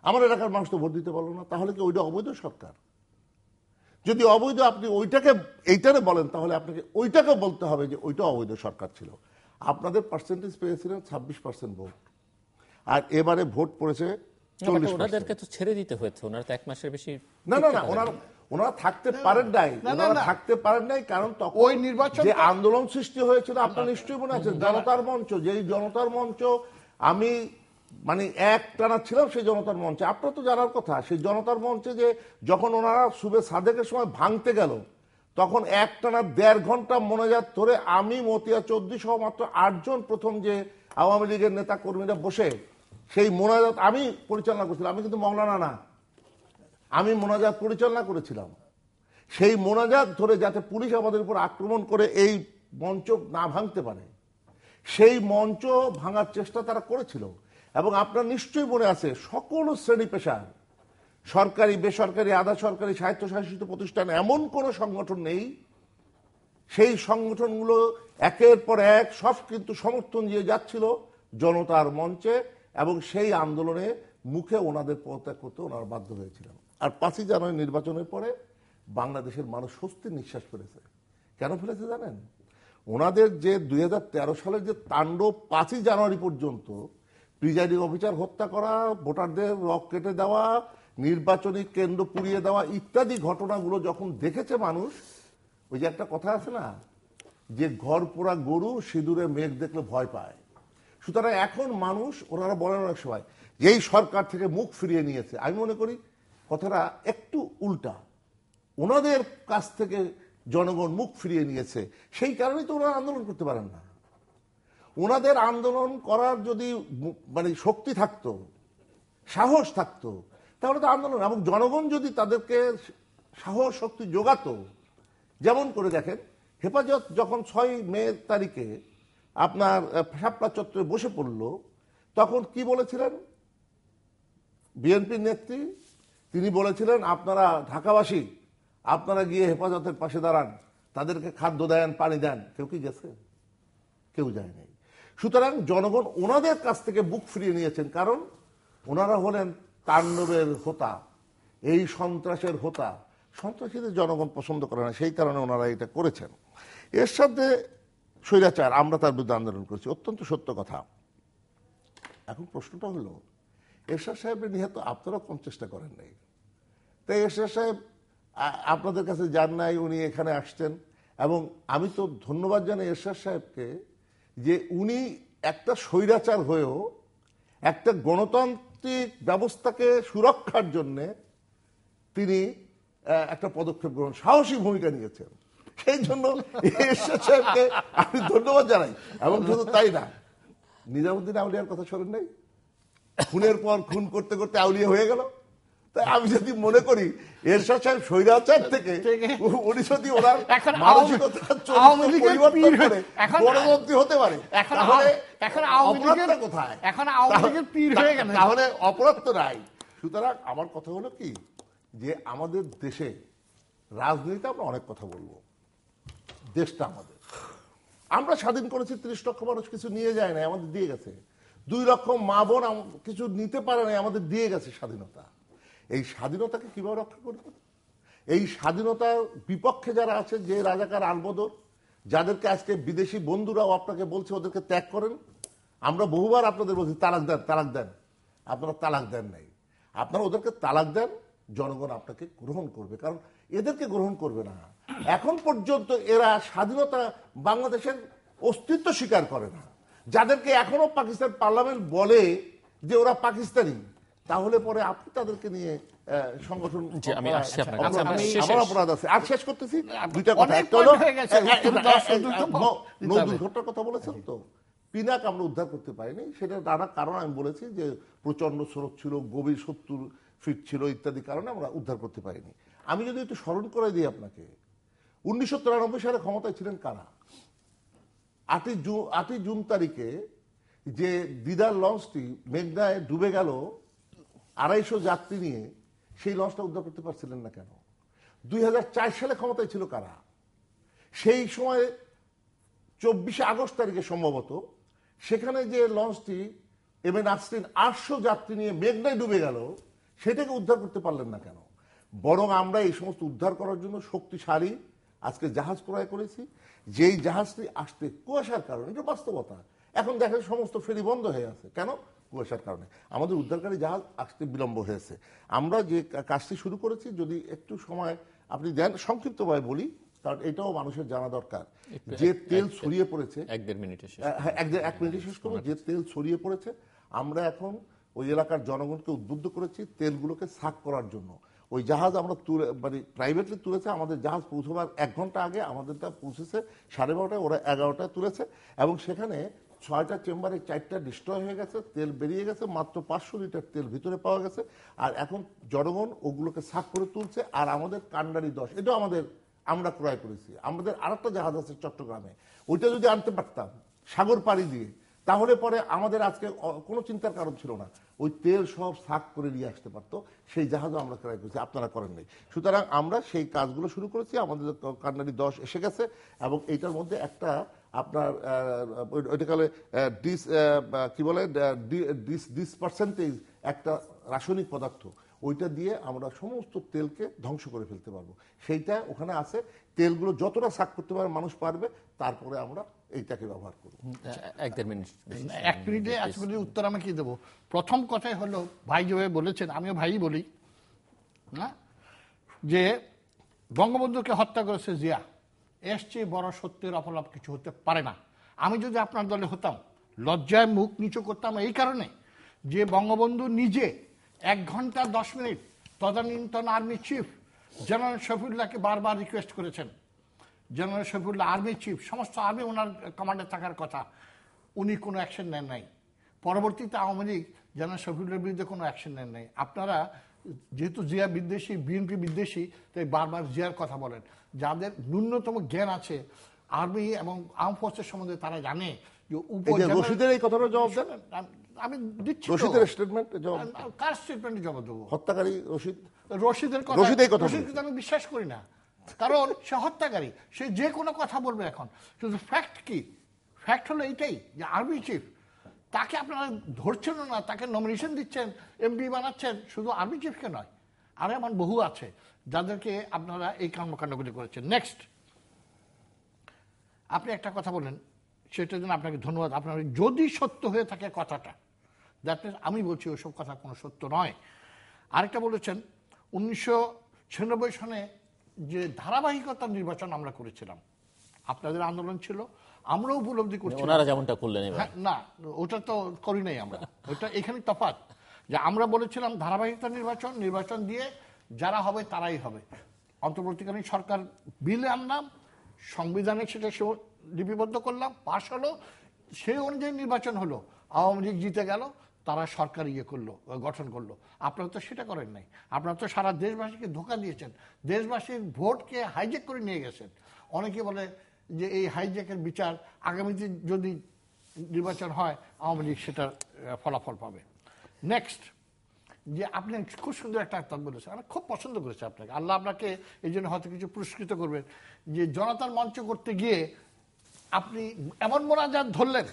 আমার এলাকার মানুষ তো ভোট দিতে পারলো না। তাহলে কি ওইটা অবৈধ সরকার? যদি অবৈধ আপনি ওইটাকে এইটারে বলেন, তাহলে আপনাকে ওইটাকে বলতে হবে যে ওইটা অবৈধ সরকার ছিল। আপনাদের পার্সেন্টেজ পেয়েছিলেন 26% ভোট, আর এবারে ভোট পড়েছে 40%। ওনাদেরকে তো ছেড়ে দিতে হয়েছে, ওনারা তো 1 মাসের বেশি। না, ওনারা থাকতে পারেন নাই, থাকতে পারেন নাই, কারণ তখন ওই নির্বাচন যে আন্দোলন সৃষ্টি হয়েছিল আপনার নিশ্চয়ই মনে আছে, জনতার মঞ্চ, যেই জনতার মঞ্চ আমি মানে এক টানা ছিলাম সেই জনতার মঞ্চে, আপনার তো জানার কথা। সেই জনতার মঞ্চে যে যখন ওনারা সুবে সাদেকের সময় ভাঙতে গেল, তখন এক টানা 1.5 ঘন্টা মোনাজাত ধরে আমি, মতিয়া চৌধুরী সহ মাত্র 8 জন প্রথম যে আওয়ামী লীগের নেতা কর্মীরা বসে সেই মোনাজাত আমি পরিচালনা করছিলাম। আমি কিন্তু মৌলানা না, আমি মোনাজাত পরিচালনা করেছিলাম। সেই মোনাজাত ধরে যাতে পুলিশ আমাদের উপর আক্রমণ করে এই মঞ্চ না ভাঙতে পারে, সেই মঞ্চ ভাঙার চেষ্টা তারা করেছিল। এবং আপনার নিশ্চয়ই মনে আছে, সকল শ্রেণী পেশার, সরকারি, বেসরকারি, আধা সরকারি, স্বায়ত্তশাসিত প্রতিষ্ঠান, এমন কোনো সংগঠন নেই, সেই সংগঠনগুলো একের পর এক সব কিন্তু সমর্থন দিয়ে যাচ্ছিল জনতার মঞ্চে, এবং সেই আন্দোলনে মুখে ওনাদের পদত্যাগ করতে ওনারা বাধ্য হয়েছিলেন। আর 5ই জানুয়ারি নির্বাচনের পরে বাংলাদেশের মানুষ স্বস্তির নিঃশ্বাস ফেলেছে। কেন ফেলেছে জানেন? ওনাদের যে 2013 সালের যে তাণ্ডব, 5ই জানুয়ারি পর্যন্ত প্রিজাইডিং অফিসার হত্যা করা, ভোটারদের রক কেটে দেওয়া, নির্বাচনী কেন্দ্র পুড়িয়ে দেওয়া ইত্যাদি ঘটনাগুলো যখন দেখেছে মানুষ, ওই যে একটা কথা আছে না যে ঘর পোড়া গরু সিঁদুরে মেঘ দেখলে ভয় পায়, সুতরাং এখন মানুষ, ওনারা বলেন অনেক সময় যে এই সরকার থেকে মুখ ফিরিয়ে নিয়েছে, আমি মনে করি কথাটা একটু উল্টা। ওনাদের কাছ থেকে জনগণ মুখ ফিরিয়ে নিয়েছে, সেই কারণেই তো ওনারা আন্দোলন করতে পারেন না। ওনাদের আন্দোলন করার যদি মানে শক্তি থাকতো, সাহস থাকতো, তাহলে তো আন্দোলন, এবং জনগণ যদি তাদেরকে সাহস শক্তি যোগাতো, যেমন করে দেখেন হেফাজত যখন 6 মে তারিখে আপনার শাপলা চত্বরে বসে পড়ল, তখন কি বলেছিলেন বিএনপির নেত্রী? তিনি বলেছিলেন আপনারা ঢাকাবাসী আপনারা গিয়ে হেফাজতের পাশে দাঁড়ান, তাদেরকে খাদ্য দেন, পানি দেন। কেউ কি গেছে? কেউ যায় নাই। সুতরাং জনগণ ওনাদের কাছ থেকে বুক ফিরিয়ে নিয়েছেন, কারণ ওনারা হলেন তাণ্ডবের হোতা, এই সন্ত্রাসের হোতা। সন্ত্রাসীদের জনগণ পছন্দ করে না, সেই কারণে ওনারা এটা করেছেন। এর সাথে স্বৈরাচার, আমরা তার বিরুদ্ধে আন্দোলন করেছি, অত্যন্ত সত্য কথা। এখন প্রশ্নটা হলো এরশাদ সাহেবের নিহত আপনারা কোন চেষ্টা করেন নাই? তাই এরশাদ সাহেব আপনাদের কাছে যান নাই, উনি এখানে আসছেন। এবং আমি তো ধন্যবাদ জানাই এরশাদ সাহেবকে যে উনি একটা স্বৈরাচার হয়েও একটা গণতান্ত্রিক ব্যবস্থাকে সুরক্ষার জন্যে তিনি একটা পদক্ষেপ গ্রহণ, সাহসী ভূমিকা নিয়েছেন। সেই জন্য এরশাদ সাহেবকে আমি ধন্যবাদ জানাই। এবং শুধু তাই না, নিজামুদ্দিন আউলিয়ার কথা শোনেন নাই? খুনের পর খুন করতে করতে আউলিয়া হয়ে গেল। তাই আমি যদি মনে করি এরশাদ সাহেব স্বৈরাচার থেকে উনি যদি ওনার মানসিকতা পরিবর্তন করে গণতন্ত্রী হতে পারে, তাহলে অপরাধটা কোথায়? তাহলে অপরাধ তো নাই। সুতরাং আমার কথা হলো কি, যে আমাদের দেশে রাজনীতিতে আমরা অনেক কথা বলবো, দেশটা আমাদের, আমরা স্বাধীন করেছি, 30 লক্ষ মানুষ কিছু নিয়ে যায় না, আমাদের দিয়ে গেছে। 2 লক্ষ মা বোন কিছু নিতে পারে না, আমাদের দিয়ে গেছে স্বাধীনতা। এই স্বাধীনতাকে কিভাবে রক্ষা করব? এই স্বাধীনতার বিপক্ষে যারা আছে, যে রাজাকার আলবদর, যাদেরকে আজকে বিদেশি বন্ধুরাও আপনাকে বলছে ওদেরকে ত্যাগ করেন, আমরা বহুবার আপনাদের বলছি তালাক দেন, তালাক দেন, আপনারা তালাক দেন নাই। আপনারা ওদেরকে তালাক দেন, জনগণ আপনাকে গ্রহণ করবে, কারণ এদেরকে গ্রহণ করবে না। এখন পর্যন্ত এরা স্বাধীনতা, বাংলাদেশের অস্তিত্ব স্বীকার করে না। যাদেরকে এখনো পাকিস্তান পার্লামেন্ট বলে যে ওরা পাকিস্তানি, তাহলে পরে আপনি তাদেরকে নিয়ে সংগঠন আমার অপরাধ আছে। আর শেষ করতেছি দুইটা কথা। একটা হলো নৌ দুর্ঘটনার কথা বলেছেন তো, পিনাক আমরা উদ্ধার করতে পারিনি, সেটা নানা কারণ আমি বলেছি, যে প্রচন্ড স্রোত ছিল, গভীর 70 ফিট ছিল, ইত্যাদি কারণে আমরা উদ্ধার করতে পারিনি। আমি যদি একটু স্মরণ করে দিই আপনাকে, 1993 সালে ক্ষমতায় ছিলেন কারা? 8 জুন তারিখে যে দিদার লঞ্চটি মেঘনায় ডুবে গেল 250 যাত্রী নিয়ে, সেই লঞ্চটা উদ্ধার করতে পারছিলেন না কেন? 2004 সালে ক্ষমতায় ছিল কারা? সেই সময় 24 আগস্ট তারিখে সম্ভবত সেখানে যে লঞ্চটি এমএন নাসরিন 800 যাত্রী নিয়ে মেঘনায় ডুবে গেল, সেটাকে উদ্ধার করতে পারলেন না কেন? বরং আমরা এই সমস্ত উদ্ধার করার জন্য শক্তিশালী আজকে জাহাজ ক্রয় করেছি, যেই জাহাজটি আসতে কুয়াশার কারণে, এটা বাস্তবতা, এখন দেখেন সমস্ত ফেরি বন্ধ হয়ে আছে। কেন? কুয়াশার কারণে। আমাদের উদ্ধারকারী জাহাজ আসতে বিলম্ব হয়েছে। আমরা যে কাজটি শুরু করেছি, যদি একটু সময় আপনি দেন সংক্ষিপ্তভাবে বলি, কারণ এটাও মানুষের জানা দরকার। যে তেল ছড়িয়ে পড়েছে, 1-1.5 মিনিটে শেষ করবো। যে তেল ছড়িয়ে পড়েছে, আমরা এখন ওই এলাকার জনগণকে উদ্বুদ্ধ করেছি তেলগুলোকে সাক করার জন্য। ওই জাহাজ আমরা তুলে, মানে প্রাইভেটলি তুলেছে, আমাদের জাহাজ পৌঁছবার 1 ঘন্টা আগে আমাদেরটা পৌঁছেছে 12:30টায়, ওরা 11টায় তুলেছে। এবং সেখানে 6টা চেম্বারে 4টা ডিস্ট্রয় হয়ে গেছে, তেল বেরিয়ে গেছে, মাত্র 500 লিটার তেল ভিতরে পাওয়া গেছে। আর এখন জনগণ ওগুলোকে সাফ করে তুলছে। আর আমাদের কান্ডারি 10, এটাও আমরা ক্রয় করেছি। আমাদের আরেকটা জাহাজ আছে চট্টগ্রামে, ওইটা যদি আনতে পারতাম সাগর পাড়ি দিয়ে, তাহলে পরে আমাদের আজকে কোনো চিন্তার কারণ ছিল না, ওই তেল সব সাক করে নিয়ে আসতে পারতো। সেই জাহাজও আমরা ক্রয় করেছি, আপনারা করেন নাই। সুতরাং আমরা সেই কাজগুলো শুরু করেছি, আমাদের কান্ডারি 10 এসে গেছে। এবং এইটার মধ্যে একটা আপনার ওইটাকালে কি বলে ডিসপারসেন্টেজ একটা রাসায়নিক পদার্থ, ওইটা দিয়ে আমরা সমস্ত তেলকে ধ্বংস করে ফেলতে পারবো। সেইটা ওখানে আছে। তেলগুলো যতটা সাক করতে পারে মানুষ পারবে, তারপরে আমরা এইটাকে ব্যবহার করব। 1-1.5 মিনিট। 1 মিনিটে আজকে উত্তর আমি কি দেবো? প্রথম কথাই হলো, ভাই যেভাবে বলেছেন, আমিও ভাই বলি, হ্যাঁ, যে বঙ্গবন্ধুকে হত্যা করেছে জিয়া, এর চেয়ে বড় সত্যের অপলাপ কিছু হতে পারে না। আমি যদি আপনার দলে হতাম লজ্জায় মুখ নিচু করতাম এই কারণে যে বঙ্গবন্ধু নিজে 1 ঘন্টা 10 মিনিট তদানীন্তন আর্মি চিফ জেনারেল শফিউল্লাহকে বারবার রিকোয়েস্ট করেছেন। জেনারেল শফিউল্লাহ আর্মি চিফ, সমস্ত আর্মি ওনার কমান্ডে থাকার কথা, উনি কোনো অ্যাকশন নেন নাই। পরবর্তীতে আওয়ামী লীগ জেনারেল শফিউল্লাহর বিরুদ্ধে কোনো অ্যাকশন নেন নাই। আপনারা যেহেতু জিয়া বিদ্বেষী, বিএনপি বিদ্বেষী, তাই বারবার জিয়ার কথা বলেন। যাদের ন্যূনতম জ্ঞান আছে আর্মি এবং আর্ম ফোর্সের সম্বন্ধে, তারা জানে যে রশিদের এই কথাটা জবাব দেন। আমি দিচ্ছি রশিদের স্টেটমেন্ট জবাব, কার স্টেটমেন্টে জবাব দেবো? হত্যাকারী রশিদ, রশিদের কথা, রশিদকে আমি বিশ্বাস করি না, কারণ সে হত্যাকারী। সে যে কোনো কথা বলবে এখন। শুধু ফ্যাক্ট কি? ফ্যাক্ট হলো এইটাই যে আর্মি চিফ, তাকে আপনারা ধরছেন না, তাকে নমিনেশন দিচ্ছেন, এমপি বানাচ্ছেন, শুধু আর্মি চিফকে নয়, আর এমন বহু আছে যাদেরকে আপনারা এই কর্মকাণ্ডগুলি করেছেন। নেক্সট, আপনি একটা কথা বলেন, সেটার জন্য আপনাকে ধন্যবাদ। আপনার যদি সত্য হয়ে থাকে কথাটা, দ্যাট মিনস আমি বলছি ওইসব কথা কোনো সত্য নয়। আরেকটা বলেছেন 1996 সনে যে ধারাবাহিকতার নির্বাচন আমরা করেছিলাম, আপনাদের আন্দোলন ছিল, আমরাও উপলব্ধি করছি, ওনারা যেমনটা করলেন। না, ওটা তো করি নাই আমরা, ওটা এখানে তফাৎ যে আমরা বলেছিলাম ধারাবাহিকতা নির্বাচন দিয়ে যারা হবে তারাই হবে। অন্তর্বর্তীকালীন সরকার বিলে আনলাম, সংবিধানে সেটা লিপিবদ্ধ করলাম, পাশ হলো, সেই অনুযায়ী নির্বাচন হলো, আওয়ামী লীগ জিতে গেল, তারা সরকার গঠন করলো। আপনারা তো সেটা করেন নাই। আপনারা তো সারা দেশবাসীকে ধোঁকা দিয়েছেন, দেশবাসীর ভোটকে হাইজ্যাক করে নিয়ে গেছেন। অনেকে বলে যে এই হাইজ্যাকের বিচার আগামীতে যদি নির্বাচন হয় আওয়ামী লীগ সেটার ফলাফল পাবে। নেক্সট, যে আপনি খুব সুন্দর একটা আর্থ বলেছেন, আমি খুব পছন্দ করেছি আপনাকে, আল্লাহ আপনাকে এই জন্য হয়তো কিছু পুরস্কৃত করবেন, যে জনতার মঞ্চ করতে গিয়ে আপনি এমন মোনাজাত ধরলেন,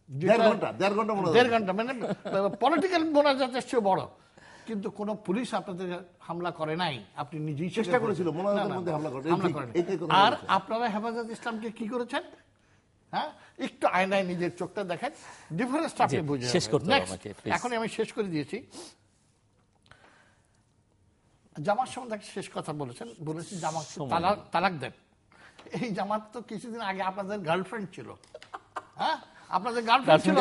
1.5 ঘন্টা, মানে পলিটিক্যাল মোনাজাতের চেয়ে বড়, কিন্তু কোন পুলিশ আপনাদের হামলা করে নাই, আপনি নিজেই চেষ্টা করেছিল হামলা করেন। আর আপনারা হেফাজত ইসলামকে কি করেছেন? হ্যাঁ, একটু আয়নায় নিজের চোখটা দেখেন, ডিফারেন্সটা আপনি বুঝে যাবেন। এখন আমি শেষ করে দিয়েছি। জামাত সম্বন্ধে শেষ কথা বলেছেন, জামাত তালাক দেন। এই জামাত তো কিছুদিন আগে আপনাদের গার্লফ্রেন্ড ছিল। হ্যাঁ, আপনাদের গার্লফ্রেন্ড ছিল,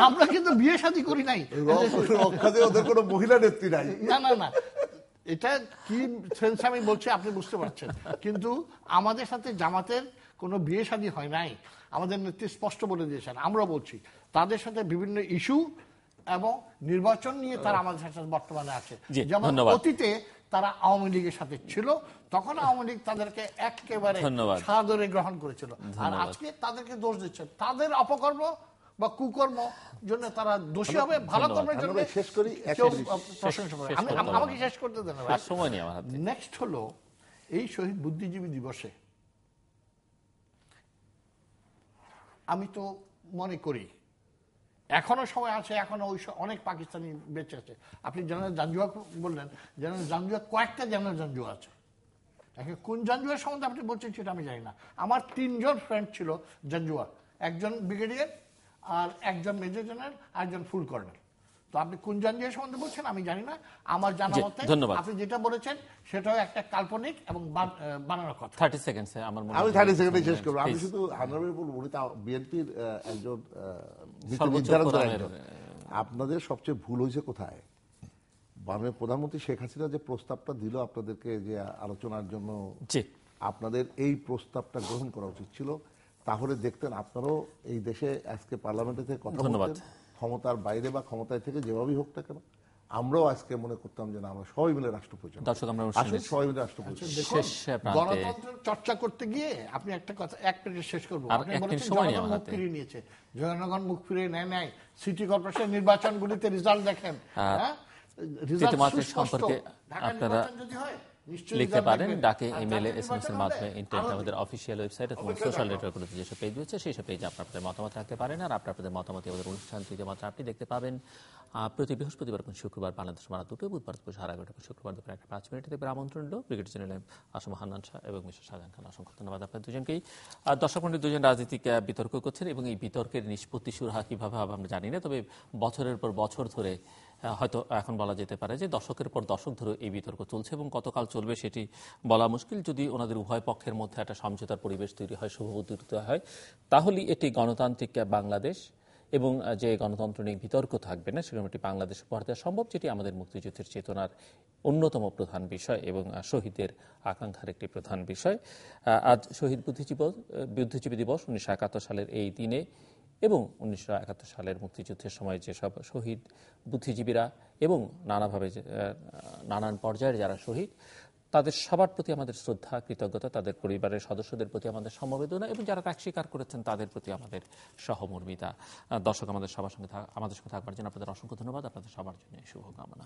আমরা কিন্তু বিয়ে শাদী করি নাই, ওদের কোনো মহিলা নেত্রী নাই। না, এটা কি সেন্স আমি বলছি আপনি বুঝতে পারছেন, কিন্তু আমাদের সাথে জামাতের কোনো বিয়ে শাদী হয় নাই। আমাদের নেত্রী স্পষ্ট বলে দিয়েছেন, আমরা বলছি তাদের সাথে বিভিন্ন ইস্যু এবং নির্বাচন নিয়ে তারা আমাদের সাথে বর্তমানে আছে। যেমন অতীতে তারা আওয়ামী লীগের সাথে ছিল, তখন আওয়ামী লীগ তাদেরকে একেবারে সাদরে গ্রহণ করেছিল, আর আজকে তাদেরকে দোষ দিচ্ছেন। তাদের অপকর্ম বা কুকর্ম জন্য তারা দোষী হবে, ভালো কর্মের জন্য শেষ করি, প্রশংসা করে। আমাকে শেষ করতে দেন। নেক্সট হলো এই শহীদ বুদ্ধিজীবী দিবসে আমি তো মনে করি এখনো সময় আছে, এখনো ওই অনেক পাকিস্তানি বেঁচে আছে। আপনি জেনারেল জাঞ্জুয়া বললেন, জেনারেল জাঞ্জুয়া কয়েকটা জেনারেল জাঞ্জুয়া আছে, কোন জাঞ্জুয়ার সম্বন্ধে আপনি বলছেন সেটা আমি জানি না। আমার 3 জন ফ্রেন্ড ছিল জাঞ্জুয়া, একজন ব্রিগেডিয়ার, আর একজন মেজর জেনারেল, আর একজন ফুল কর্নেল। তো আপনি কোন জাঞ্জুয়ার সম্বন্ধে বলছেন আমি জানি না। আমার জানা মতে আপনি যেটা বলেছেন সেটাও একটা কাল্পনিক এবং বানানো কথা। 30 সেকেন্ড আমি 30 সেকেন্ডে শেষ করব। আমি শুধু হানারেবল বলবো, বিএনপির একজন আপনাদের সবচেয়ে ভুল হয়েছে কোথায়? মাননীয় প্রধানমন্ত্রী শেখ হাসিনা যে প্রস্তাবটা দিল আপনাদেরকে যে আলোচনার জন্য, আপনাদের এই প্রস্তাবটা গ্রহণ করা উচিত ছিল। তাহলে দেখতেন আপনারাও এই দেশে আজকে পার্লামেন্টে থেকে কথা বলতেন, ক্ষমতার বাইরে বা ক্ষমতায় থেকে যেভাবেই হোক না কেন, আমরাও আজকে মনে করতাম যে না, আমরা সবাই মিলে রাষ্ট্র পরিচালনা, সবাই মিলে রাষ্ট্র পরিচালনা। গণতন্ত্র চর্চা করতে গিয়ে আপনি একটা কথা, 1 মিনিট শেষ করবো, আপনি বলেছেন জনগণ মুখ ফিরিয়ে নিয়েছে। জনগণ মুখ ফিরিয়ে নেয়। সিটি কর্পোরেশন নির্বাচনগুলিতে রেজাল্ট দেখেন, সম্পর্কে আপনারা লিখতে পারেন ডাকে, ইমেল, SMS এর মাধ্যমে, ইন্টারনেট, আমাদের অফিসিয়াল ওয়েবসাইট এবং সোশ্যাল নেটওয়ার্কগুলোতে যেসব পেজ রয়েছে সেই সব পেজে আপনাদের মতামত রাখতে পারেন। আর আপনাদের মতামত আমাদের অনুষ্ঠান মাত্র আপনি দেখতে পাবেন প্রতি বৃহস্পতিবার এবং শুক্রবার বাংলাদেশ বেলা 2টায়, বুধবার দুপুর 11:30, শুক্রবার দুপুর 1:05 দেখবেন। আমন্ত্রণ হলো ব্রিগেডিয়ার জেনারেল আসম হান্নান শাহ এবং মিস্টার শাহজাহান খান। অসংখ্য ধন্যবাদ আপনাদের দুজনকেই। দর্শক মণ্ডলী, দুজন রাজনীতিক বিতর্ক করছেন এবং এই বিতর্কের নিষ্পত্তি সুরাহা কিভাবে হবে আমরা জানি না, তবে বছরের পর বছর ধরে হয়তো এখন বলা যেতে পারে যে দশকের পর দশক ধরে এই বিতর্ক চলছে এবং কতকাল চলবে সেটি বলা মুশকিল। যদি ওনাদের উভয় পক্ষের মধ্যে একটা সমঝোতার পরিবেশ তৈরি হয়, শুভবুদ্ধিত হয়, তাহলেই এটি গণতান্ত্রিক বাংলাদেশ এবং যে গণতন্ত্র নিয়ে বিতর্ক থাকবে না সেরকম একটি বাংলাদেশ উপহার দেওয়া সম্ভব, যেটি আমাদের মুক্তিযুদ্ধের চেতনার অন্যতম প্রধান বিষয় এবং শহীদের আকাঙ্ক্ষার একটি প্রধান বিষয়। আজ শহীদ বুদ্ধিজীবী দিবস 1971 সালের এই দিনে এবং 1971 সালের মুক্তিযুদ্ধের সময় যেসব শহীদ বুদ্ধিজীবীরা এবং নানান পর্যায়ের যারা শহীদ, তাদের সবার প্রতি আমাদের শ্রদ্ধা, কৃতজ্ঞতা, তাদের পরিবারের সদস্যদের প্রতি আমাদের সমবেদনা এবং যারা ত্যাগ স্বীকার করেছেন তাদের প্রতি আমাদের সহমর্মিতা। দর্শক, আমাদের সঙ্গে থাকবার জন্য আপনাদের অসংখ্য ধন্যবাদ। আপনাদের সবার জন্য শুভকামনা।